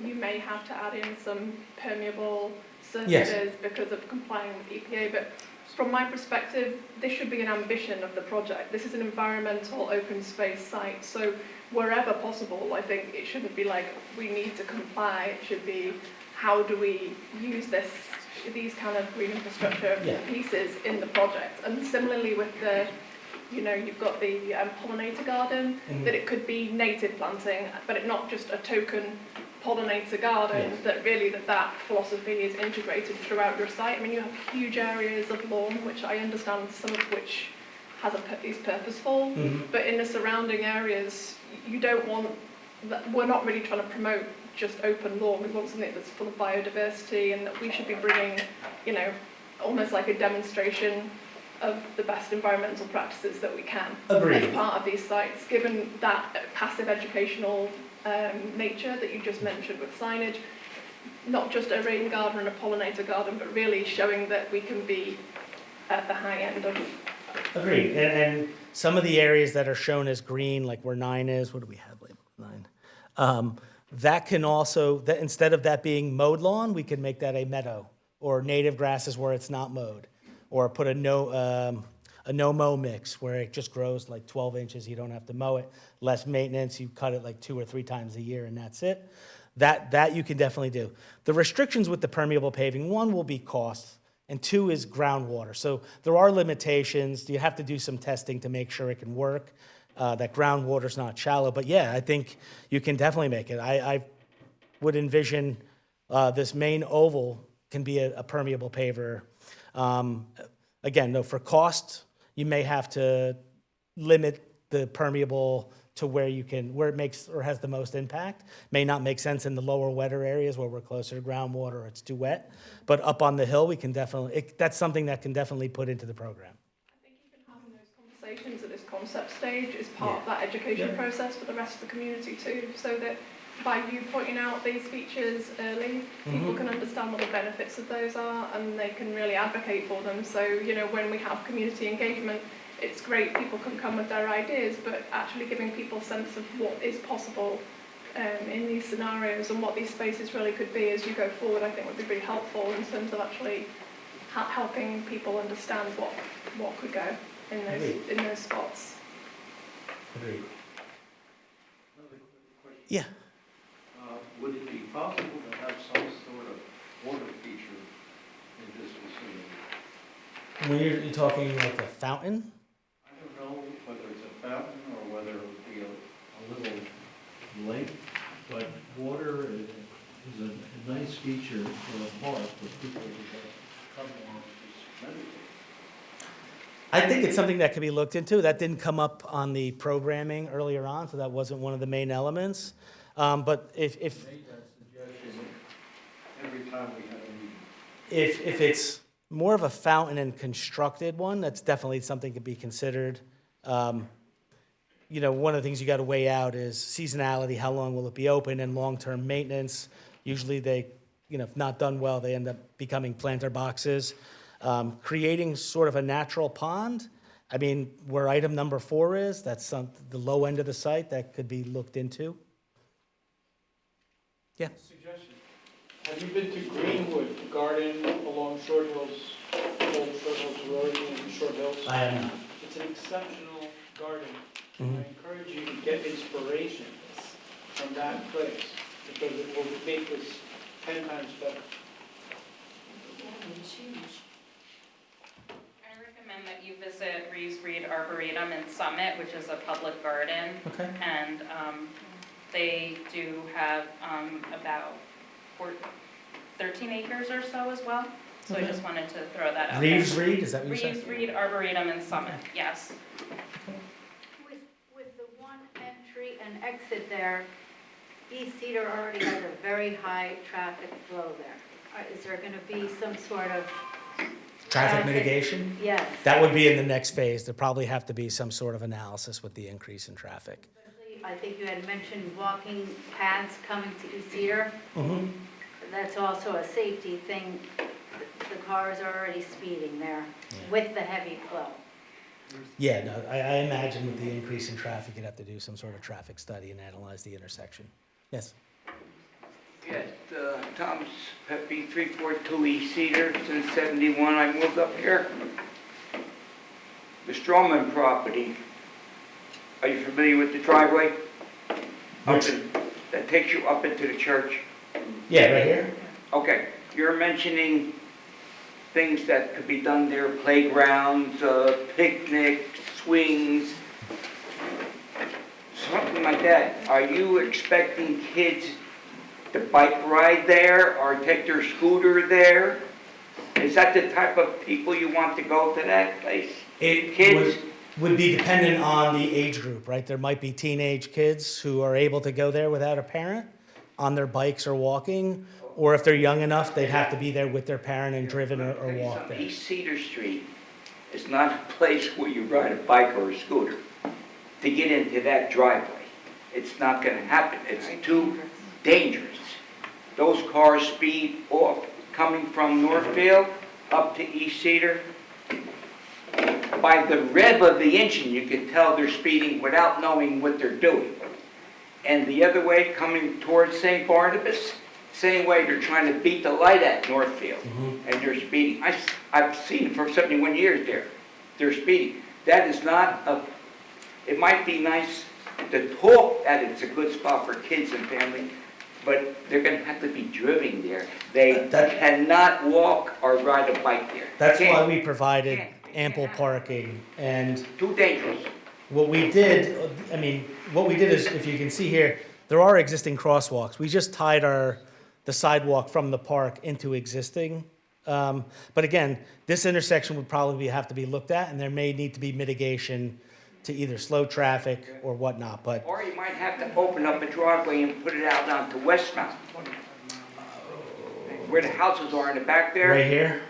you may have to add in some permeable surfaces because of complying with EPA, but from my perspective, this should be an ambition of the project. This is an environmental open space site, so wherever possible, I think it shouldn't be like we need to comply. It should be how do we use these kind of green infrastructure pieces in the project. And similarly with the, you've got the pollinator garden, that it could be native planting, but it not just a token pollinator garden, that really that philosophy is integrated throughout your site. I mean, you have huge areas of lawn, which I understand some of which is purposeful, but in the surrounding areas, you don't want, we're not really trying to promote just open lawn. We want something that's full of biodiversity, and that we should be bringing, almost like a demonstration of the best environmental practices that we can as part of these sites, given that passive educational nature that you just mentioned with signage, not just a rain garden and a pollinator garden, but really showing that we can be at the high end of. Agreed. And some of the areas that are shown as green, like where 9 is, what do we have labeled 9? That can also, instead of that being mowed lawn, we can make that a meadow, or native grasses where it's not mowed, or put a no-mow mix where it just grows like 12 inches, you don't have to mow it, less maintenance, you cut it like 2 or 3 times a year and that's it. That you can definitely do. The restrictions with the permeable paving, 1 will be cost, and 2 is groundwater. So there are limitations. You have to do some testing to make sure it can work, that groundwater's not shallow. But yeah, I think you can definitely make it. I would envision this main oval can be a permeable paver. Again, though, for cost, you may have to limit the permeable to where it makes or has the most impact. May not make sense in the lower, wetter areas where we're closer to groundwater or it's too wet. But up on the hill, we can definitely, that's something that can definitely put into the program. I think even having those conversations at this concept stage is part of that education process for the rest of the community too, so that by you pointing out these features early, people can understand what the benefits of those are and they can really advocate for them. So, when we have community engagement, it's great, people can come with their ideas, but actually giving people a sense of what is possible in these scenarios and what these spaces really could be as you go forward, I think would be really helpful in terms of actually helping people understand what could go in those spots. Agreed. Another quick question. Yeah. Would it be possible to have some sort of water feature in this facility? When you're talking like a fountain? I don't know whether it's a fountain or whether it would be a little lake, but water is a nice feature for a park for people to come along and just meditate. I think it's something that could be looked into. That didn't come up on the programming earlier on, so that wasn't one of the main elements. But if Made that suggestion every time we have a meeting. if it's more of a fountain and constructed one, that's definitely something to be considered. You know, one of the things you got to weigh out is seasonality, how long will it be open, and long-term maintenance. Usually they, you know, if not done well, they end up becoming planter boxes. Creating sort of a natural pond, I mean, where item number 4 is, that's the low end of the site, that could be looked into. Yeah. Suggestion. Have you been to Greenwood Garden along Short Hills, Old Short Hills Road in Short Hills? I have not. It's an exceptional garden. Mhm. I encourage you to get inspiration from that place because it will make this 10 times better. I recommend that you visit Reeves Reed Arboretum in Summit, which is a public garden. Okay. And they do have about 13 acres or so as well. So I Okay. just wanted to throw that out Reeves there. Reed, is that what you said? Reeves Reed Arboretum in Summit, yes. With the one entry and exit there, East Cedar already has a very high traffic flow there. Is there going to be some sort of Traffic mitigation? Yes. That would be in the next phase. There'd probably have to be some sort of analysis with the increase in traffic. I think you had mentioned walking paths coming to East Cedar. Mm-hmm. That's also a safety thing. The cars are already speeding there with the heavy flow. Yeah, no, I imagine with the increase in traffic, you'd have to do some sort of traffic study and analyze the intersection. Yes? Yes, Thomas Pepe, 342 East Cedar, since 71 I moved up here. The Strawman property, are you familiar with the driveway? That takes you up into the church? Yeah, right here? Okay, you're mentioning things that could be done there, playgrounds, picnics, swings, something like that. Are you expecting kids to bike ride there or take their scooter there? Is that the type of people you want to go to that place? Kids? Would be dependent on the age group, right? There might be teenage kids who are able to go there without a parent on their bikes or walking, or if they're young enough, they'd have to be there with their parent and driven or walk there. East Cedar Street is not a place where you ride a bike or a scooter to get into that driveway. It's not going to happen. It's too dangerous. Those cars speed off coming from Northfield up to East Cedar. By the rev of the engine, you can tell they're speeding without knowing what they're doing. And the other way, coming towards St. Barnabas, same way, they're trying to beat the light at Northfield, and they're speeding. I've seen it for 71 years there. They're speeding. That is not a, it might be nice to talk that it's a good spot for kids and family, but they're going to have to be driven there. They cannot walk or ride a bike there. That's why we provided ample parking and. Too dangerous. What we did, I mean, what we did is, if you can see here, there are existing crosswalks. We just tied the sidewalk from the park into existing. But again, this intersection would probably have to be looked at, and there may need to be mitigation to either slow traffic or whatnot, but. Or you might have to open up a driveway and put it out onto Westmount, where the houses are in the back there. Right here?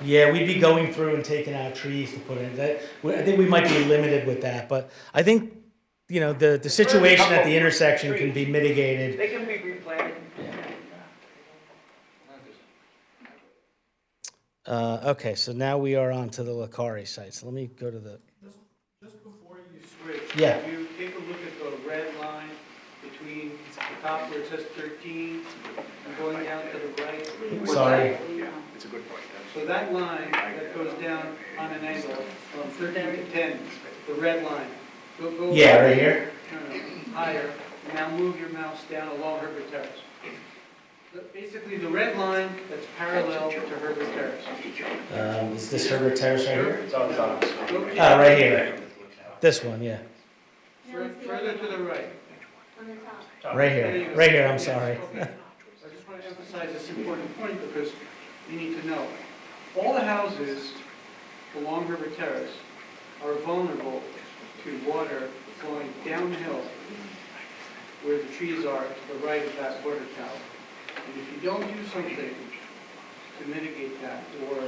Yeah, we'd be going through and taking out trees to put in. I think we might be limited with that, but I think, you know, the situation at the intersection can be mitigated. They can be replanted. Okay, so now we are on to the Lakari site. So let me go to the. Just before you switch, Yeah. if you take a look at the red line between the top where it says 13 and going down to the right. Sorry. It's a good point. So that line that goes down on an angle from 13 to 10, the red line. Go Yeah, right here? No, higher. Now move your mouse down along Herbert Terrace. Basically, the red line that's parallel to Herbert Terrace. Is this Herbert Terrace right here? Go- Right here. This one, yeah. Further to the right. On the top. Right here. Right here, I'm sorry. Okay. I just want to emphasize this important point because you need to know. All the houses along Herbert Terrace are vulnerable to water flowing downhill where the trees are to the right of that water tower. And if you don't do something to mitigate that, or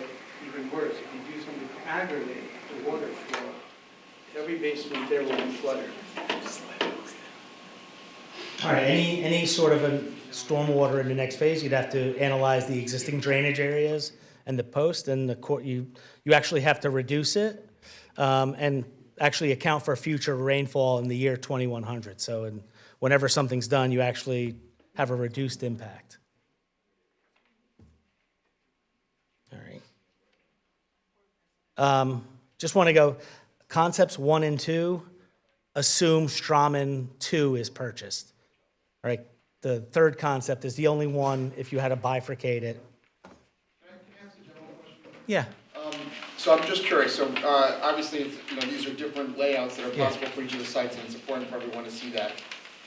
even worse, if you do something to aggravate the water flow, every basement there will be flooded. All right, any sort of a stormwater in the next phase, you'd have to analyze the existing drainage areas and the post, and you actually have to reduce it, and actually account for future rainfall in the year 2100. So whenever something's done, you actually have a reduced impact. All right. Just want to go, concepts 1 and 2, assume Strawman 2 is purchased. All right, the third concept is the only one if you had to bifurcate it. Yeah. So I'm just curious, so obviously, these are different layouts that are possible for each of the sites, and it's important for everyone to see that.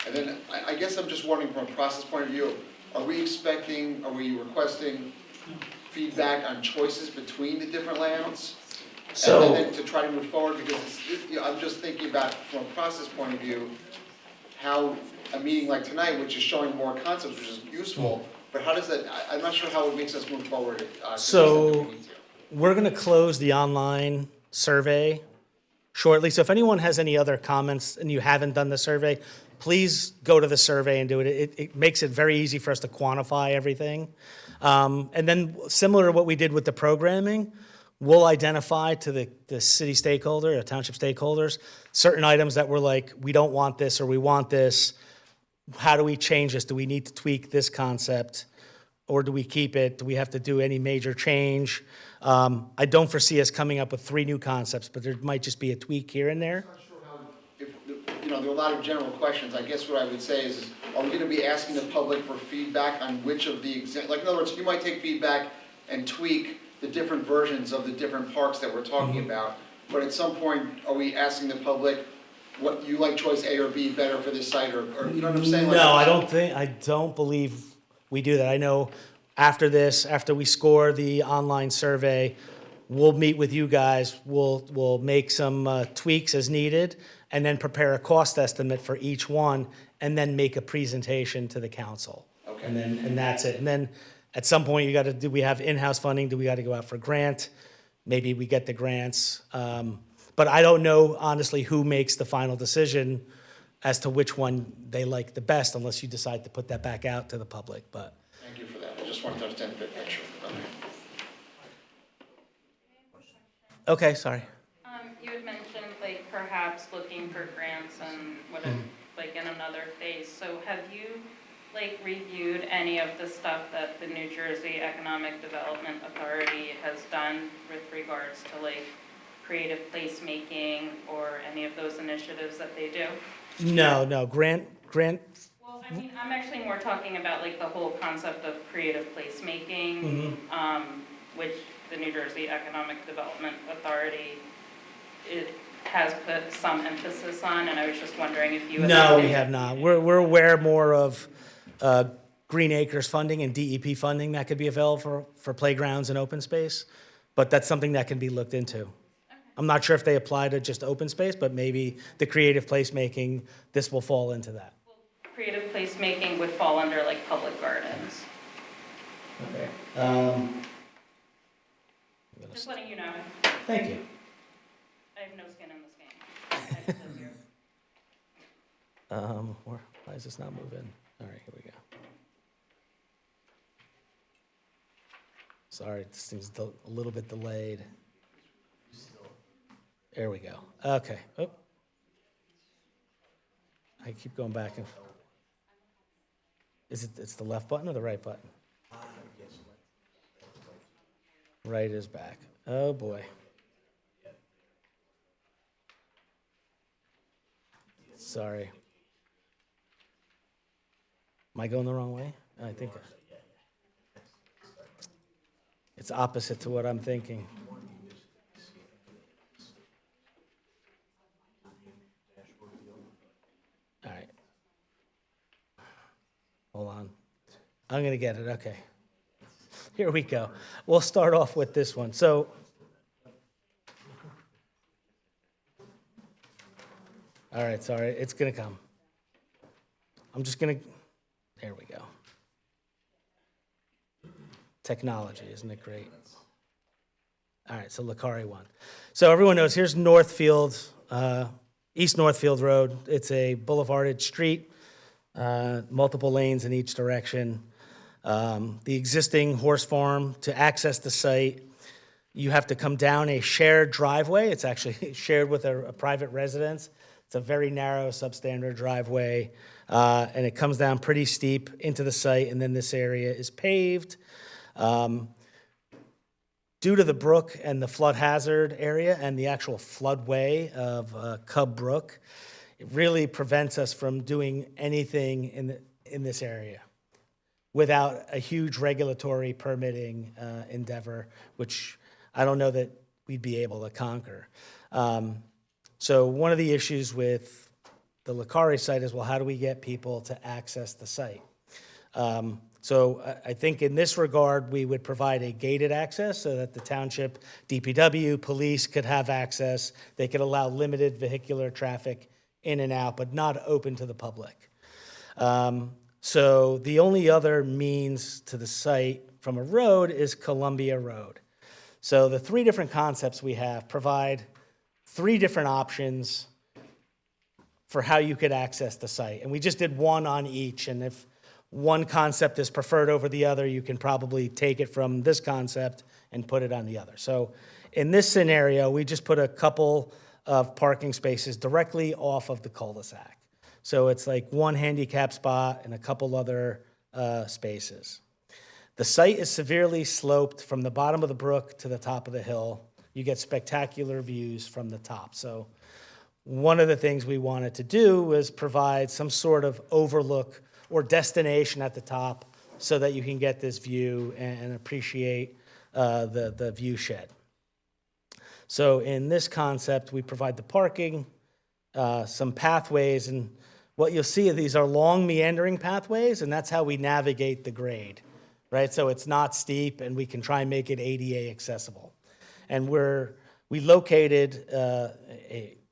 And then I guess I'm just wondering from a process point of view, are we requesting feedback on choices between the different layouts? So, and then to try to move forward, because I'm just thinking about, from a process point of view, how a meeting like tonight, which is showing more concepts, which is useful, but how does that, I'm not sure how it makes us move forward. To the extent that we need to. we're going to close the online survey shortly. So if anyone has any other comments and you haven't done the survey, please go to the survey and do it. It makes it very easy for us to quantify everything. And then similar to what we did with the programming, we'll identify to the city stakeholder or township stakeholders certain items that we're like, we don't want this or we want this. How do we change this? Do we need to tweak this concept? Or do we keep it? Do we have to do any major change? I don't foresee us coming up with 3 new concepts, but there might just be a tweak here and there. I'm not sure how, there are a lot of general questions. I guess what I would say is are we going to be asking the public for feedback on which of the, like in other words, you might take feedback and tweak the different versions of the different parks that we're talking about, but at some point, are we asking the public what you like choice A or B better for this site, or you know what I'm saying? No, I don't believe we do that. I know after this, after we score the online survey, we'll meet with you guys, we'll make some tweaks as needed, and then prepare a cost estimate for each one, and then make a presentation to the council. Okay. And that's it. And then at some point, do we have in-house funding? Do we got to go out for grant? Maybe we get the grants. But I don't know, honestly, who makes the final decision as to which one they like the best, unless you decide to put that back out to the public. But Thank you for that. I just wanted to understand the big picture. okay, sorry. You had mentioned like perhaps looking for grants and like in another phase. So have you like reviewed any of the stuff that the New Jersey Economic Development Authority has done with regards to like creative placemaking or any of those initiatives that they do? No, grant. Well, I mean, I'm actually more talking about like the whole concept of creative placemaking, which the New Jersey Economic Development Authority has put some emphasis on, and I was just wondering if you... No, we have not. We're aware more of Green Acres funding and DEP funding that could be available for playgrounds and open space, but that's something that can be looked into. Okay. I'm not sure if they apply to just open space, but maybe the creative placemaking, this will fall into that. Well, creative placemaking would fall under like public gardens. Okay. Just letting you know. Thank you. I have no skin in this game. I just live here. Why is this not moving? All right, here we go. Sorry, this thing's a little bit delayed. There we go. Okay. Oh. I keep going back and forth. It's the left button or the right button? Right is back. Oh boy. Sorry. Am I going the wrong way? I think it's opposite to what I'm thinking. All right. Hold on. I'm going to get it. Okay. Here we go. We'll start off with this one. So, all right, sorry. It's going to come. I'm just going to, there we go. technology, isn't it great? All right, so Licari 1. So everyone knows, here's Northfield, East Northfield Road. It's a boulevarded street, multiple lanes in each direction. The existing horse farm, to access the site, you have to come down a shared driveway. It's actually shared with a private residence. It's a very narrow substandard driveway, and it comes down pretty steep into the site, and then this area is paved. Due to the brook and the flood hazard area and the actual floodway of Cub Brook, it really prevents us from doing anything in this area without a huge regulatory permitting endeavor, which I don't know that we'd be able to conquer. So one of the issues with the Licari site is, well, how do we get people to access the site? So I think in this regard, we would provide a gated access so that the township, DPW, police could have access. They could allow limited vehicular traffic in and out, but not open to the public. So the only other means to the site from a road is Columbia Road. So the three different concepts we have provide three different options for how you could access the site. And we just did one on each, and if one concept is preferred over the other, you can probably take it from this concept and put it on the other. So in this scenario, we just put a couple of parking spaces directly off of the cul-de-sac. So it's like one handicap spot and a couple other spaces. The site is severely sloped from the bottom of the brook to the top of the hill. You get spectacular views from the top. So one of the things we wanted to do was provide some sort of overlook or destination at the top so that you can get this view and appreciate the view shed. So in this concept, we provide the parking, some pathways, and what you'll see these are long meandering pathways, and that's how we navigate the grade, right? So it's not steep, and we can try and make it ADA accessible. And we located,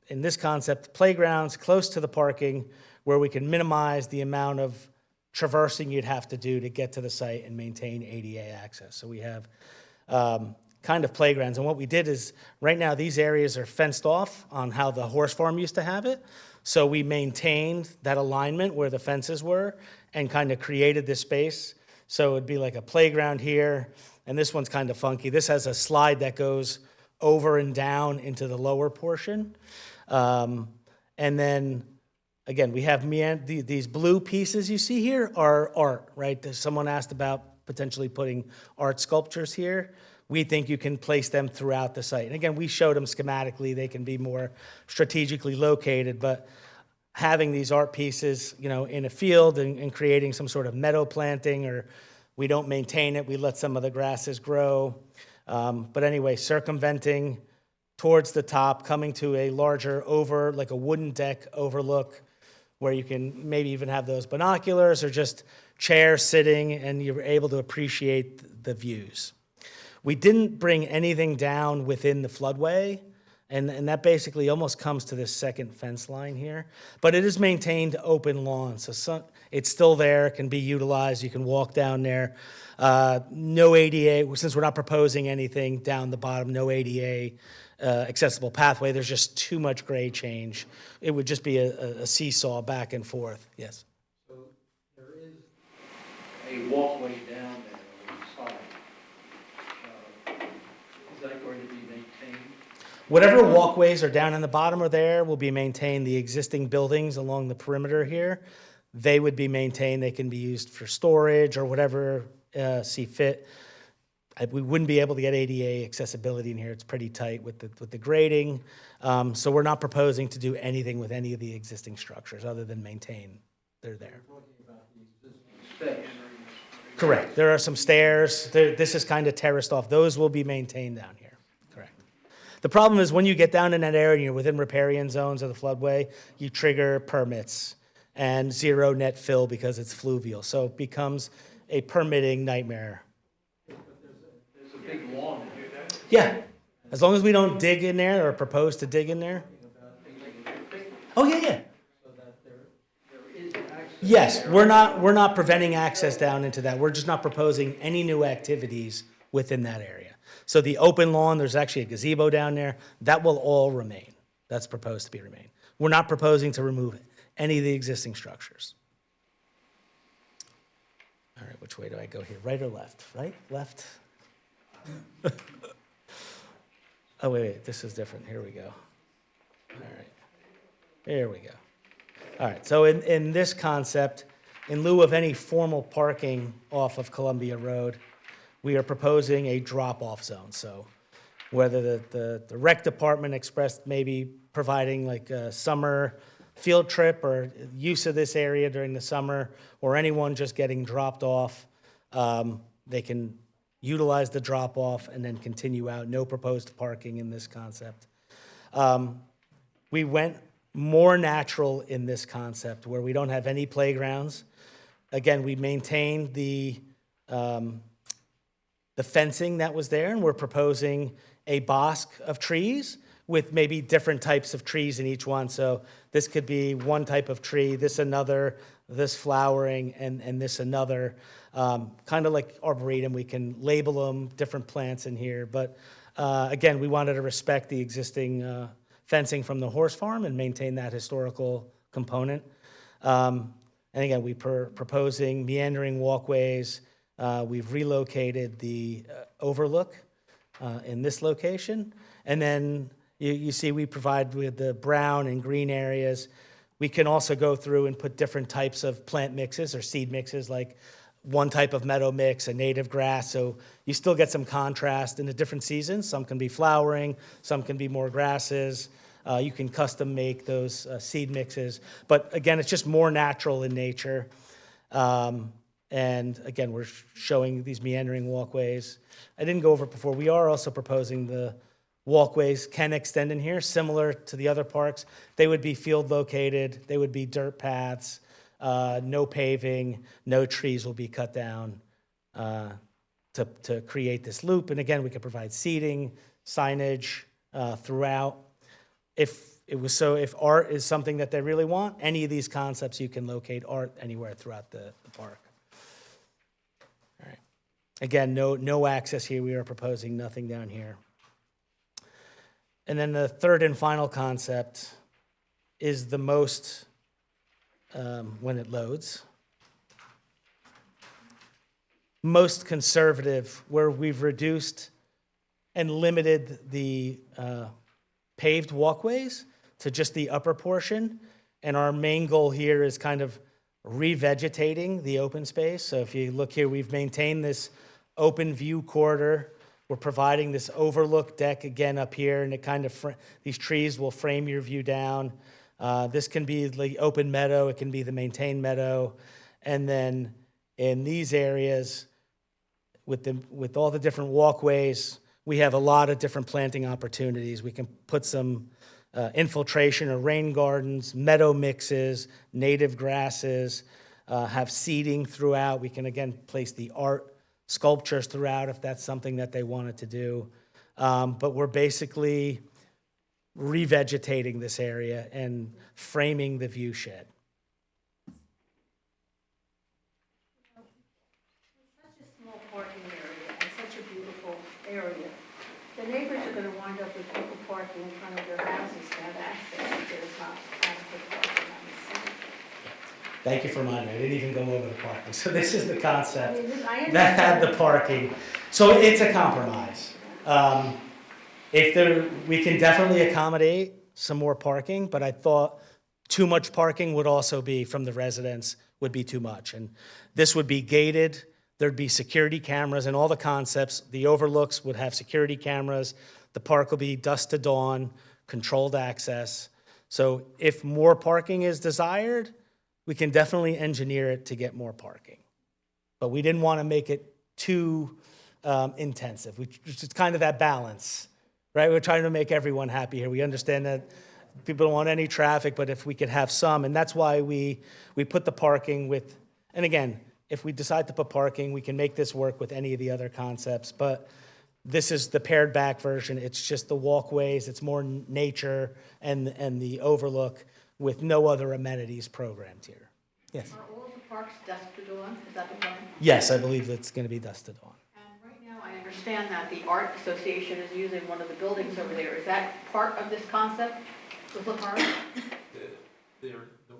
in this concept, playgrounds close to the parking where we can minimize the amount of traversing you'd have to do to get to the site and maintain ADA access. So we have kind of playgrounds. And what we did is, right now, these areas are fenced off on how the horse farm used to have it. So we maintained that alignment where the fences were and kind of created this space. So it'd be like a playground here, and this one's kind of funky. This has a slide that goes over and down into the lower portion. And then, again, we have these blue pieces you see here are art, right? Someone asked about potentially putting art sculptures here. We think you can place them throughout the site. And again, we showed them schematically. They can be more strategically located, but having these art pieces, in a field and creating some sort of meadow planting, or we don't maintain it, we let some of the grasses grow. But anyway, circumventing towards the top, coming to a larger like a wooden deck overlook where you can maybe even have those binoculars or just chairs sitting and you're able to appreciate the views. We didn't bring anything down within the floodway, and that basically almost comes to this second fence line here. But it is maintained open lawn, so it's still there, can be utilized. You can walk down there. No ADA, since we're not proposing anything down the bottom, no ADA accessible pathway. There's just too much grade change. It would just be a seesaw back and forth. Yes? So there is a walkway down there on the side. Is that going to be maintained? Whatever walkways are down in the bottom or there will be maintained. The existing buildings along the perimeter here, they would be maintained. They can be used for storage or whatever see fit. We wouldn't be able to get ADA accessibility in here. It's pretty tight with the grading. So we're not proposing to do anything with any of the existing structures other than maintain. They're there. We're talking about the existing space. Correct. There are some stairs. This is kind of terraced off. Those will be maintained down here. Correct. The problem is when you get down in that area and you're within riparian zones of the floodway, you trigger permits and zero net fill because it's fluvial. So it becomes a permitting nightmare. But there's a big lawn there. Yeah, as long as we don't dig in there or propose to dig in there. About making it big, Oh, yeah. so that there is access Yes, we're not preventing access down into that. We're just not proposing any new activities within that area. So the open lawn, there's actually a gazebo down there, that will all remain. That's proposed to be remain. We're not proposing to remove any of the existing structures. All right, which way do I go here? Right or left? Right, left? Oh, wait, this is different. Here we go. All right, here we go. All right, so in this concept, in lieu of any formal parking off of Columbia Road, we are proposing a drop-off zone. So whether the rec department expressed maybe providing like a summer field trip or use of this area during the summer, or anyone just getting dropped off, they can utilize the drop-off and then continue out. No proposed parking in this concept. We went more natural in this concept where we don't have any playgrounds. Again, we maintained the fencing that was there, and we're proposing a bosque of trees with maybe different types of trees in each one. So this could be one type of tree, this another, this flowering, and this another. Kind of like Arboretum, we can label them, different plants in here. But again, we wanted to respect the existing fencing from the horse farm and maintain that historical component. And again, we proposing meandering walkways. We've relocated the overlook in this location. And then you see we provide with the brown and green areas. We can also go through and put different types of plant mixes or seed mixes, like one type of meadow mix, a native grass. So you still get some contrast in the different seasons. Some can be flowering, some can be more grasses. You can custom make those seed mixes. But again, it's just more natural in nature. And again, we're showing these meandering walkways. I didn't go over it before. We are also proposing the walkways can extend in here, similar to the other parks. They would be field located. They would be dirt paths, no paving, no trees will be cut down to create this loop. And again, we could provide seating, signage throughout. If art is something that they really want, any of these concepts, you can locate art anywhere throughout the park. All right. Again, no access here. We are proposing nothing down here. And then the third and final concept is the most, when it loads, most conservative, where we've reduced and limited the paved walkways to just the upper portion. And our main goal here is kind of revegetating the open space. So if you look here, we've maintained this open view corridor. We're providing this overlook deck again up here, and it kind of, these trees will frame your view down. This can be the open meadow, it can be the maintained meadow. And then in these areas, with all the different walkways, we have a lot of different planting opportunities. We can put some infiltration or rain gardens, meadow mixes, native grasses, have seeding throughout. We can, again, place the art sculptures throughout if that's something that they wanted to do. But we're basically revegetating this area and framing the view shed. Such a small parking area and such a beautiful area. The neighbors are going to wind up with people parking in front of their houses to have access if there's not adequate parking on the site. Thank you for reminding me. I didn't even go over the parking. So this is the concept I understand. that had the parking. So it's a compromise. We can definitely accommodate some more parking, but I thought too much parking would also be from the residents would be too much. And this would be gated. There'd be security cameras and all the concepts. The overlooks would have security cameras. The park will be dusk to dawn, controlled access. So if more parking is desired, we can definitely engineer it to get more parking. But we didn't want to make it too intensive. It's kind of that balance, right? We're trying to make everyone happy here. We understand that people don't want any traffic, but if we could have some, and that's why we put the parking with, and again, if we decide to put parking, we can make this work with any of the other concepts, but this is the pared back version. It's just the walkways, it's more nature and the overlook with no other amenities programmed here. Yes. Are all of the parks dusted on? Is that the plan? Yes, I believe it's going to be dusted on. And right now, I understand that the Art Association is using one of the buildings over there. Is that part of this concept with the park? The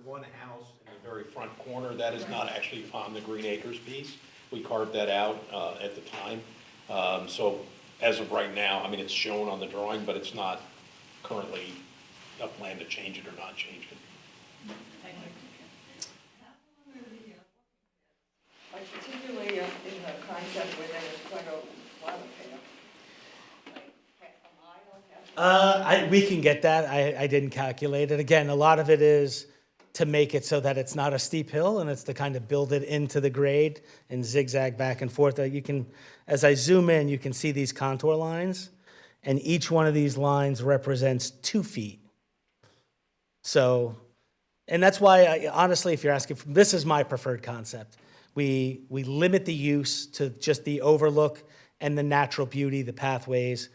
one house in the very front corner, that is not actually on the Green Acres piece. We carved that out at the time. So as of right now, I mean, it's shown on the drawing, but it's not currently a plan to change it or not change it. Like particularly in the concept where there was quite a while ago, like half a mile, We can get that. I didn't calculate it. Again, a lot of it is to make it so that it's not a steep hill, and it's to kind of build it into the grade and zigzag back and forth. You can, as I zoom in, you can see these contour lines, and each one of these lines represents 2 feet. So, and that's why, honestly, if you're asking, this is my preferred concept. We limit the use to just the overlook and the natural beauty, the pathways.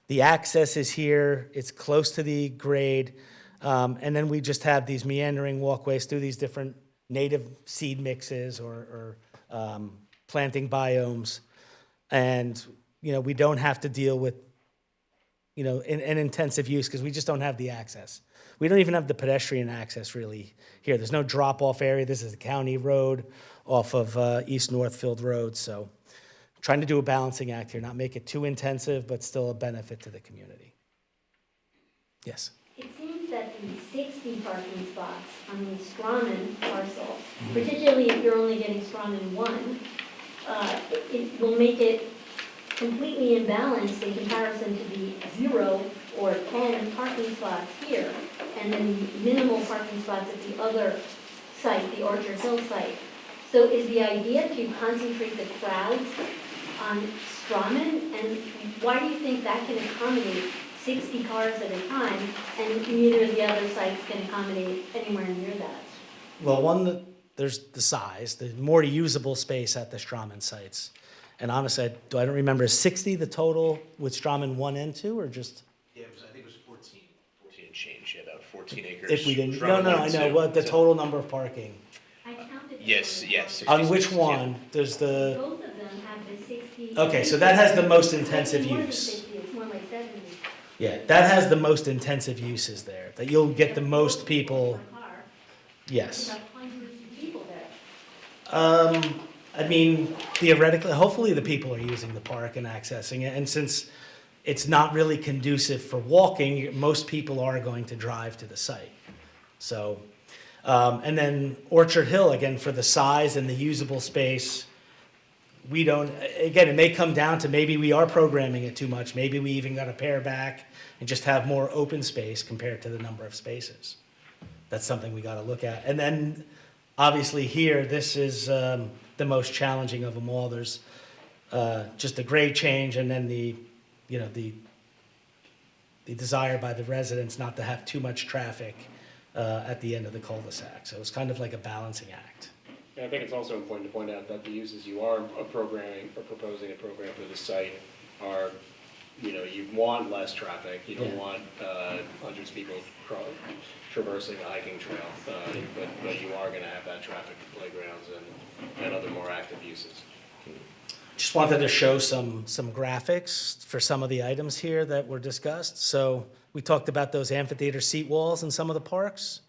The access is here, it's close to the grade, and then we just have these meandering walkways through these different native seed mixes or planting biomes. And, we don't have to deal with, an intensive use because we just don't have the access. We don't even have the pedestrian access really here. There's no drop-off area. This is a county road off of East Northfield Road. So trying to do a balancing act here, not make it too intensive, but still a benefit to the community. Yes? It seems that the 60 parking spots on the Strawman parcel, particularly if you're only getting Strawman 1, it will make it completely imbalanced in comparison to the 0 or 10 parking spots here, and then minimal parking spots at the other site, the Orchard Hill site. So is the idea to concentrate the crowds on Strawman? And why do you think that can accommodate 60 cars at a time, and neither of the other sites can accommodate anywhere near that? Well, there's the size, the more usable space at the Strawman sites. And honestly, I don't remember, is 60 the total with Strawman 1 and 2, or just? Yeah, I think it was 14 and change, yeah, about 14 acres. If we didn't, Strawman no, 1 I and know, 2. what the So- total number of parking? I counted. Yes, 66. On which 66, yeah. one? There's the, Both of them have the 60. okay, so that has the most intensive It's more than use. 60, it's more like 70. Yeah, that has the most intensive uses there, that you'll get the most people, Per car. yes. You have hundreds of people there. I mean, theoretically, hopefully the people are using the park and accessing it, and since it's not really conducive for walking, most people are going to drive to the site. So, and then Orchard Hill, again, for the size and the usable space, we don't, again, it may come down to maybe we are programming it too much, maybe we even got to pare back and just have more open space compared to the number of spaces. That's something we got to look at. And then, obviously here, this is the most challenging of them all. There's just a grade change, and then the desire by the residents not to have too much traffic at the end of the cul-de-sac. So it's kind of like a balancing act. And I think it's also important to point out that the uses you are programming or proposing a program for the site are, you want less traffic. You don't Yeah. want hundreds of people traversing the hiking trail, but you are going to have that traffic for playgrounds and other more active uses. Just wanted to show some graphics for some of the items here that were discussed. So we talked about those amphitheater seat walls in some of the parks.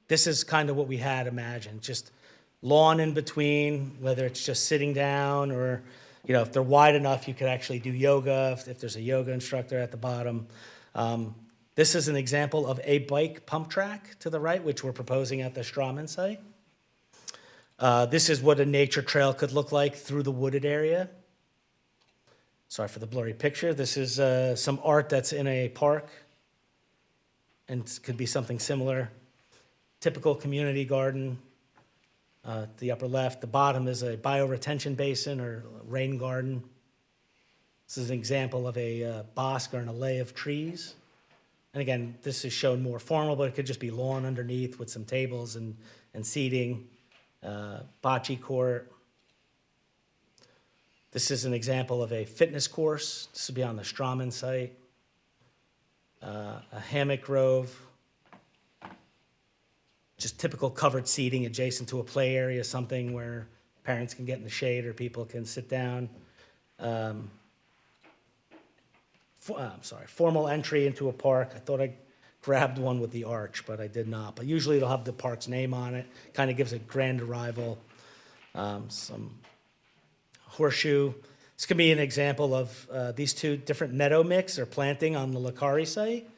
This is kind of what we had imagined, just lawn in between, whether it's just sitting down or, if they're wide enough, you could actually do yoga, if there's a yoga instructor at the bottom. This is an example of a bike pump track to the right, which we're proposing at the Strawman site. This is what a nature trail could look like through the wooded area. Sorry for the blurry picture. This is some art that's in a park, and it could be something similar. Typical community garden. The upper left, the bottom is a bioretention basin or rain garden. This is an example of a bosque or an alley of trees. And again, this is shown more formal, but it could just be lawn underneath with some tables and seating. Bocce court. This is an example of a fitness course. This would be on the Strawman site. A hammock grove. just typical covered seating adjacent to a play area, something where parents can get in the shade or people can sit down. Formal entry into a park. I thought I grabbed one with the arch, but I did not. But usually it'll have the park's name on it. Kind of gives a grand arrival. Some horseshoe. This could be an example of these two different meadow mix or planting on the Lakari site.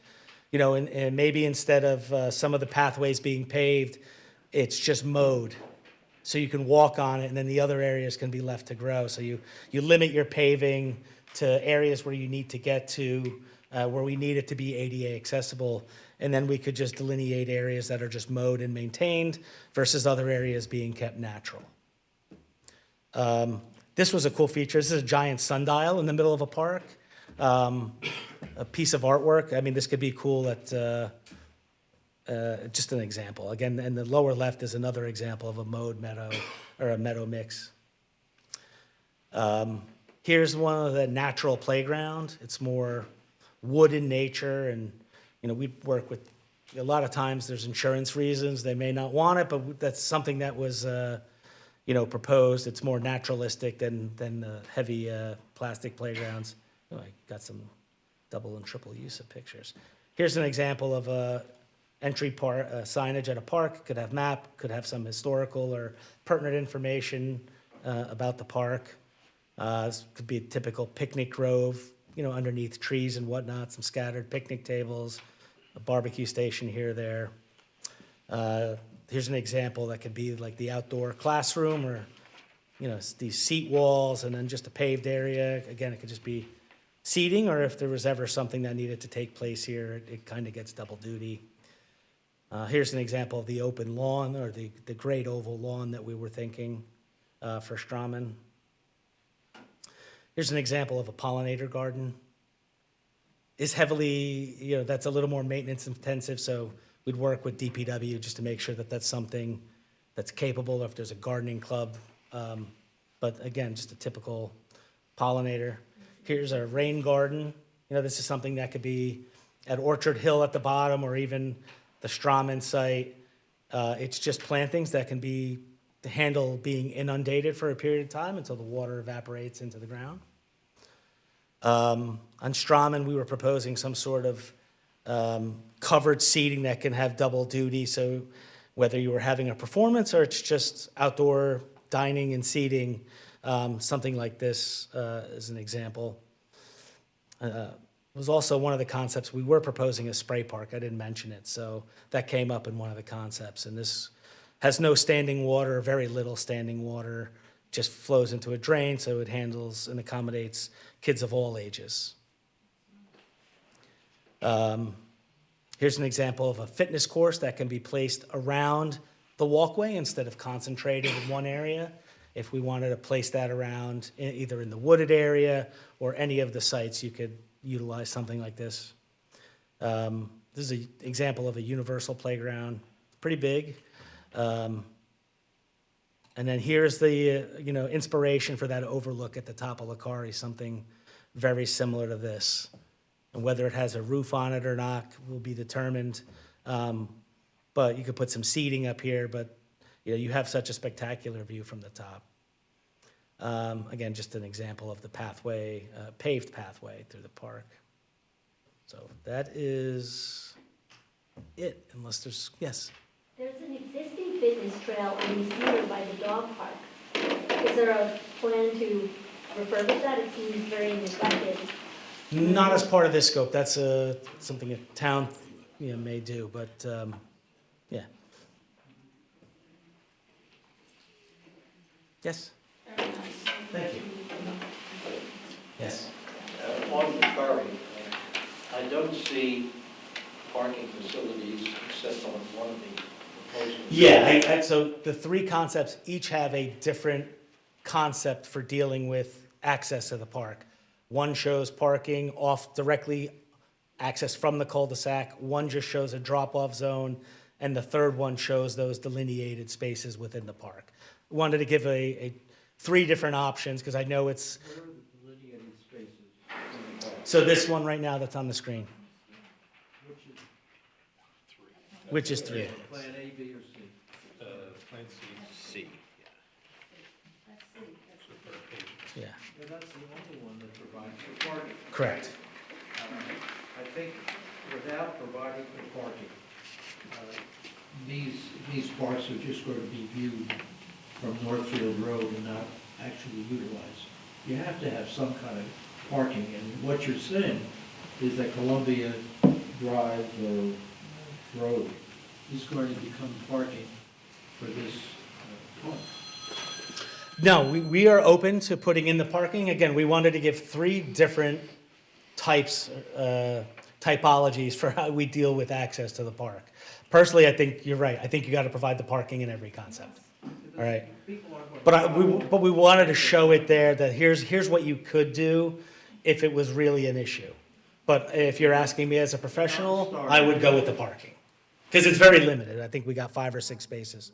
You know, and maybe instead of some of the pathways being paved, it's just mowed. So you can walk on it, and then the other areas can be left to grow. So you limit your paving to areas where you need to get to, where we need it to be ADA accessible, and then we could just delineate areas that are just mowed and maintained versus other areas being kept natural. This was a cool feature. This is a giant sundial in the middle of a park, a piece of artwork. I mean, this could be cool at just an example. Again, in the lower left is another example of a mowed meadow or a meadow mix. Here's one of the natural playground. It's more wood in nature, and you know, we work with, a lot of times there's insurance reasons they may not want it, but that's something that was you know, proposed. It's more naturalistic than the heavy plastic playgrounds. Oh, I got some double and triple use of pictures. Here's an example of a entry signage at a park. Could have map, could have some historical or pertinent information about the park. This could be a typical picnic grove, you know, underneath trees and whatnot, some scattered picnic tables, a barbecue station here or there. Here's an example that could be like the outdoor classroom, or, you know, these seat walls, and then just a paved area. Again, it could just be seating, or if there was ever something that needed to take place here, it kind of gets double duty. Here's an example of the open lawn, or the great oval lawn that we were thinking for Strawman. Here's an example of a pollinator garden. Is heavily, you know, that's a little more maintenance intensive, so we'd work with DPW just to make sure that that's something that's capable, if there's a gardening club. But again, just a typical pollinator. Here's a rain garden. You know, this is something that could be at Orchard Hill at the bottom, or even the Strawman site. It's just plantings that can be to handle being inundated for a period of time until the water evaporates into the ground. On Strawman, we were proposing some sort of covered seating that can have double duty. So whether you were having a performance or it's just outdoor dining and seating, something like this is an example. It was also one of the concepts. We were proposing a spray park. I didn't mention it. So that came up in one of the concepts. And this has no standing water, very little standing water, just flows into a drain, so it handles and accommodates kids of all ages. Here's an example of a fitness course that can be placed around the walkway instead of concentrated in one area. If we wanted to place that around either in the wooded area or any of the sites, you could utilize something like this. This is an example of a universal playground, pretty big. And then here's the you know, inspiration for that overlook at the top of Lakari, something very similar to this. And whether it has a roof on it or not will be determined. But you could put some seating up here, but you know, you have such a spectacular view from the top. Again, just an example of the pathway, paved pathway through the park. So that is it, unless there's, yes? There's an existing fitness trail on East Meadow by the dog park. Is there a plan to refurbish that? It seems very neglected. Not as part of this scope. That's something a town, you know, may do, but yeah. Yes? Thank you. Yes? On the ferry, I don't see parking facilities except on one of the proposals. Yeah, so the three concepts each have a different concept for dealing with access to the park. One shows parking off directly, access from the cul-de-sac. One just shows a drop-off zone, and the third one shows those delineated spaces within the park. Wanted to give a three different options, because I know it's... Where are the delineated spaces in the park? So this one right now that's on the screen. Which is which is 3 Plan A, B, or C? Plan C. C. Let's see, that's the Yeah, Yeah, that's the only one that provides for parking. correct. I think without providing for parking, these parks are just going to be viewed from Northfield Road and not actually utilized. You have to have some kind of parking, and what you're saying is that Columbia Drive or Road is going to become parking for this park. No, we are open to putting in the parking. Again, we wanted to give 3 different types, typologies for how we deal with access to the park. Personally, I think you're right. I think you got to provide the parking in every concept. All right. But we wanted to show it there that here's what you could do if it was really an issue. But if you're asking me as a professional, I would go with the parking. Because it's very limited. I think we got 5 or 6 spaces.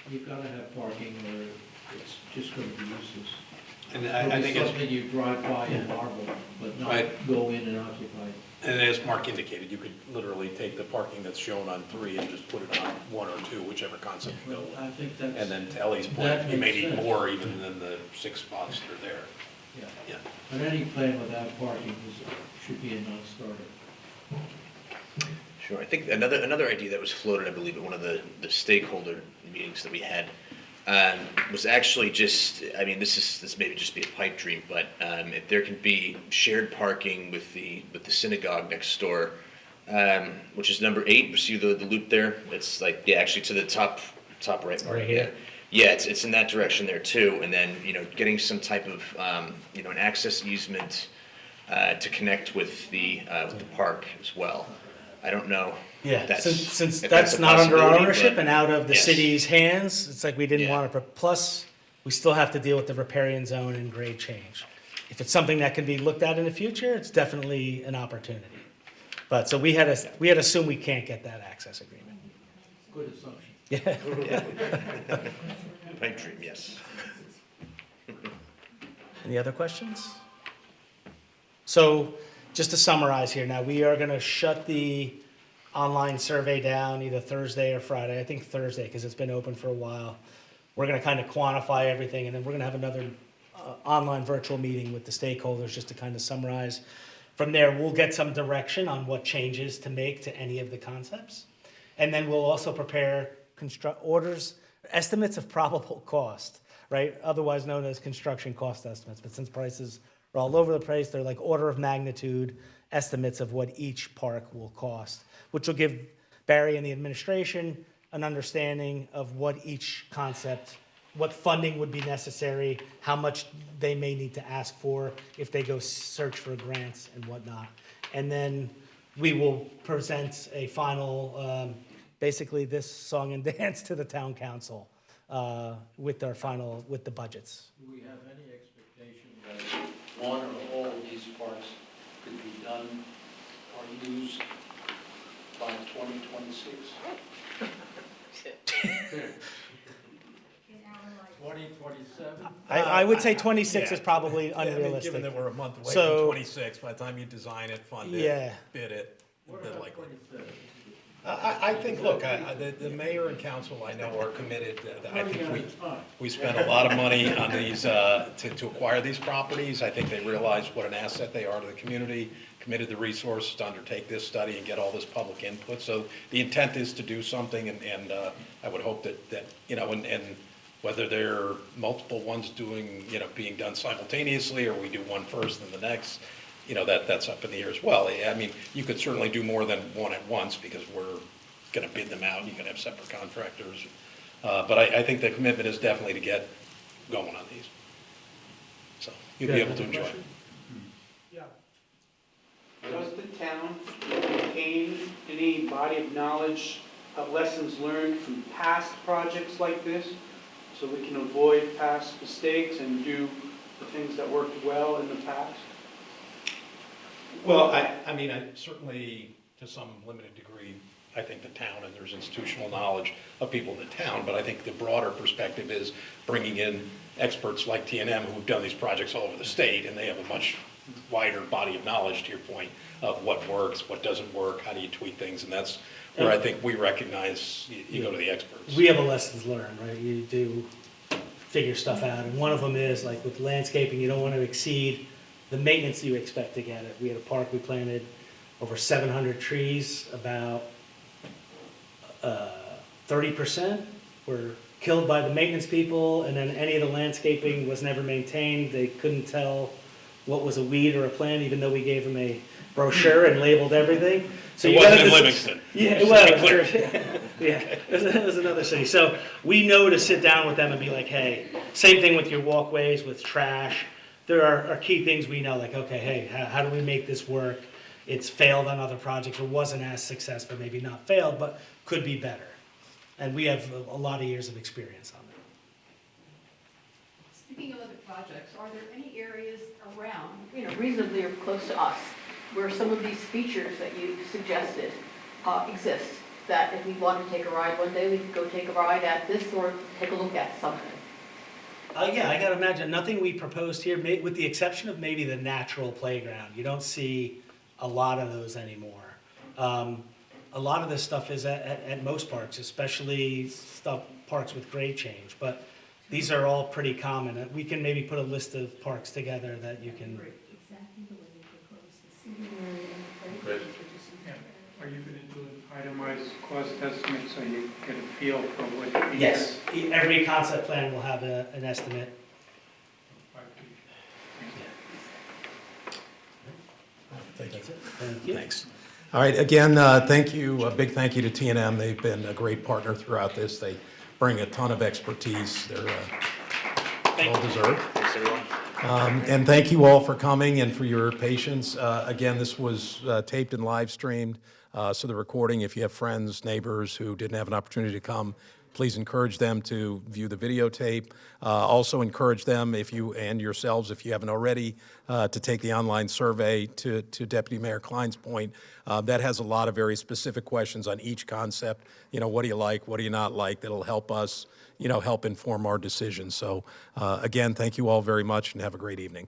You've got to have parking or it's just going to be useless. And I think it's, something you drive by and marvel, but not Right. go in and occupy. and as Mark indicated, you could literally take the parking that's shown on 3 and just put it on 1 or 2, whichever concept you go with. I think that's. And then to Ellie's point, that you may makes need sense. more even than the 6 spots that are there. Yeah. Yeah. But any plan without parking should be a non-starter. Sure. I think another idea that was floated, I believe, at one of the stakeholder meetings that we had was actually just, I mean, this may just be a pipe dream, but if there can be shared parking with the synagogue next door, which is number 8. You see the loop there? It's like, yeah, actually to the top right. Mark, Right here? Yeah, it's in that direction there too. And then, getting some type of, an access easement to connect with the park as well. I don't know. Yeah, if since if that's a not under our possibility, ownership but- and out of the Yes. city's hands, it's like we didn't Yeah. want to, plus, we still have to deal with the riparian zone and grade change. If it's something that can be looked at in the future, it's definitely an opportunity. But, so we had assumed we can't get that access agreement. Good assumption. Yeah. Pipe dream, yes. Any other questions? So, just to summarize here, now we are going to shut the online survey down either Thursday or Friday. I think Thursday because it's been open for a while. We're going to kind of quantify everything, and then we're going to have another online virtual meeting with the stakeholders just to kind of summarize. From there, we'll get some direction on what changes to make to any of the concepts. And then we'll also prepare estimates of probable cost, right? Otherwise known as construction cost estimates. But since prices are all over the place, they're like order of magnitude estimates of what each park will cost, which will give Barry and the administration an understanding of what each concept, what funding would be necessary, how much they may need to ask for if they go search for grants and whatnot. And then we will present a final, basically this song and dance to the town council with the budgets. Do we have any expectation that one or all of these parks could be done or used by 2026? 2027? I would say 26 is probably Yeah, I mean, unrealistic. given that we're a month away So- from 26, by the time you design it, fund it, Yeah. bid it, What bid about likely. 27? I think, look, the mayor and council I know are committed. I think we spent a lot of money on these, to acquire these properties. I think they realize what an asset they are to the community, committed the resources to undertake this study and get all this public input. So the intent is to do something, and I would hope that and whether there are multiple ones being done simultaneously, or we do one first and the next, that's up in the air as well. I mean, you could certainly do more than one at once because we're going to bid them out. You can have separate contractors. But I think the commitment is definitely to get going on these. So you'll be able to enjoy it. Yeah. Does the town maintain any body of knowledge of lessons learned from past projects like this? So we can avoid past mistakes and do the things that worked well in the past? Well, I mean, certainly to some limited degree, I think the town, and there's institutional knowledge of people in the town, but I think the broader perspective is bringing in experts like T&M who've done these projects all over the state, and they have a much wider body of knowledge, to your point, of what works, what doesn't work, how do you tweak things, and that's where I think we recognize you go to the experts. We have a lessons learned, right? You do figure stuff out, and one of them is, like with landscaping, you don't want to exceed the maintenance you expect to get it. We had a park, we planted over 700 trees, about 30% were killed by the maintenance people, and then any of the landscaping was never maintained. They couldn't tell what was a weed or a plant, even though we gave them a brochure and labeled everything. So It you wasn't gotta in just- Livingston. Yeah, it was. Yeah, it was another city. So we know to sit down with them and be like, hey, same thing with your walkways, with trash. There are key things we know, like, okay, hey, how do we make this work? It's failed on other projects, or wasn't as successful, maybe not failed, but could be better. And we have a lot of years of experience on that. Speaking of other projects, are there any areas around, reasonably or close to us, where some of these features that you suggested exist? That if we want to take a ride one day, we could go take a ride at this or take a look at something? Yeah, I gotta imagine, nothing we proposed here, with the exception of maybe the natural playground. You don't see a lot of those anymore. A lot of this stuff is at most parks, especially parks with grade change, but these are all pretty common. We can maybe put a list of parks together that you can. Exactly the way you proposed the seating area and the Great. playground. Are you going to do an itemized cost estimate so you get a feel for what features? Yes, every concept plan will have an estimate. Thank you. Thank you. Thanks. All right, again, thank you, a big thank you to T&M. They've been a great partner throughout this. They bring a ton of expertise. They're well deserved. Thanks, everyone. And thank you all for coming and for your patience. Again, this was taped and live streamed, so the recording, if you have friends, neighbors who didn't have an opportunity to come, please encourage them to view the videotape. Also encourage them, if you and yourselves, if you haven't already, to take the online survey to Deputy Mayor Klein's point. That has a lot of very specific questions on each concept. What do you like? What do you not like? That'll help us, help inform our decisions. So again, thank you all very much and have a great evening.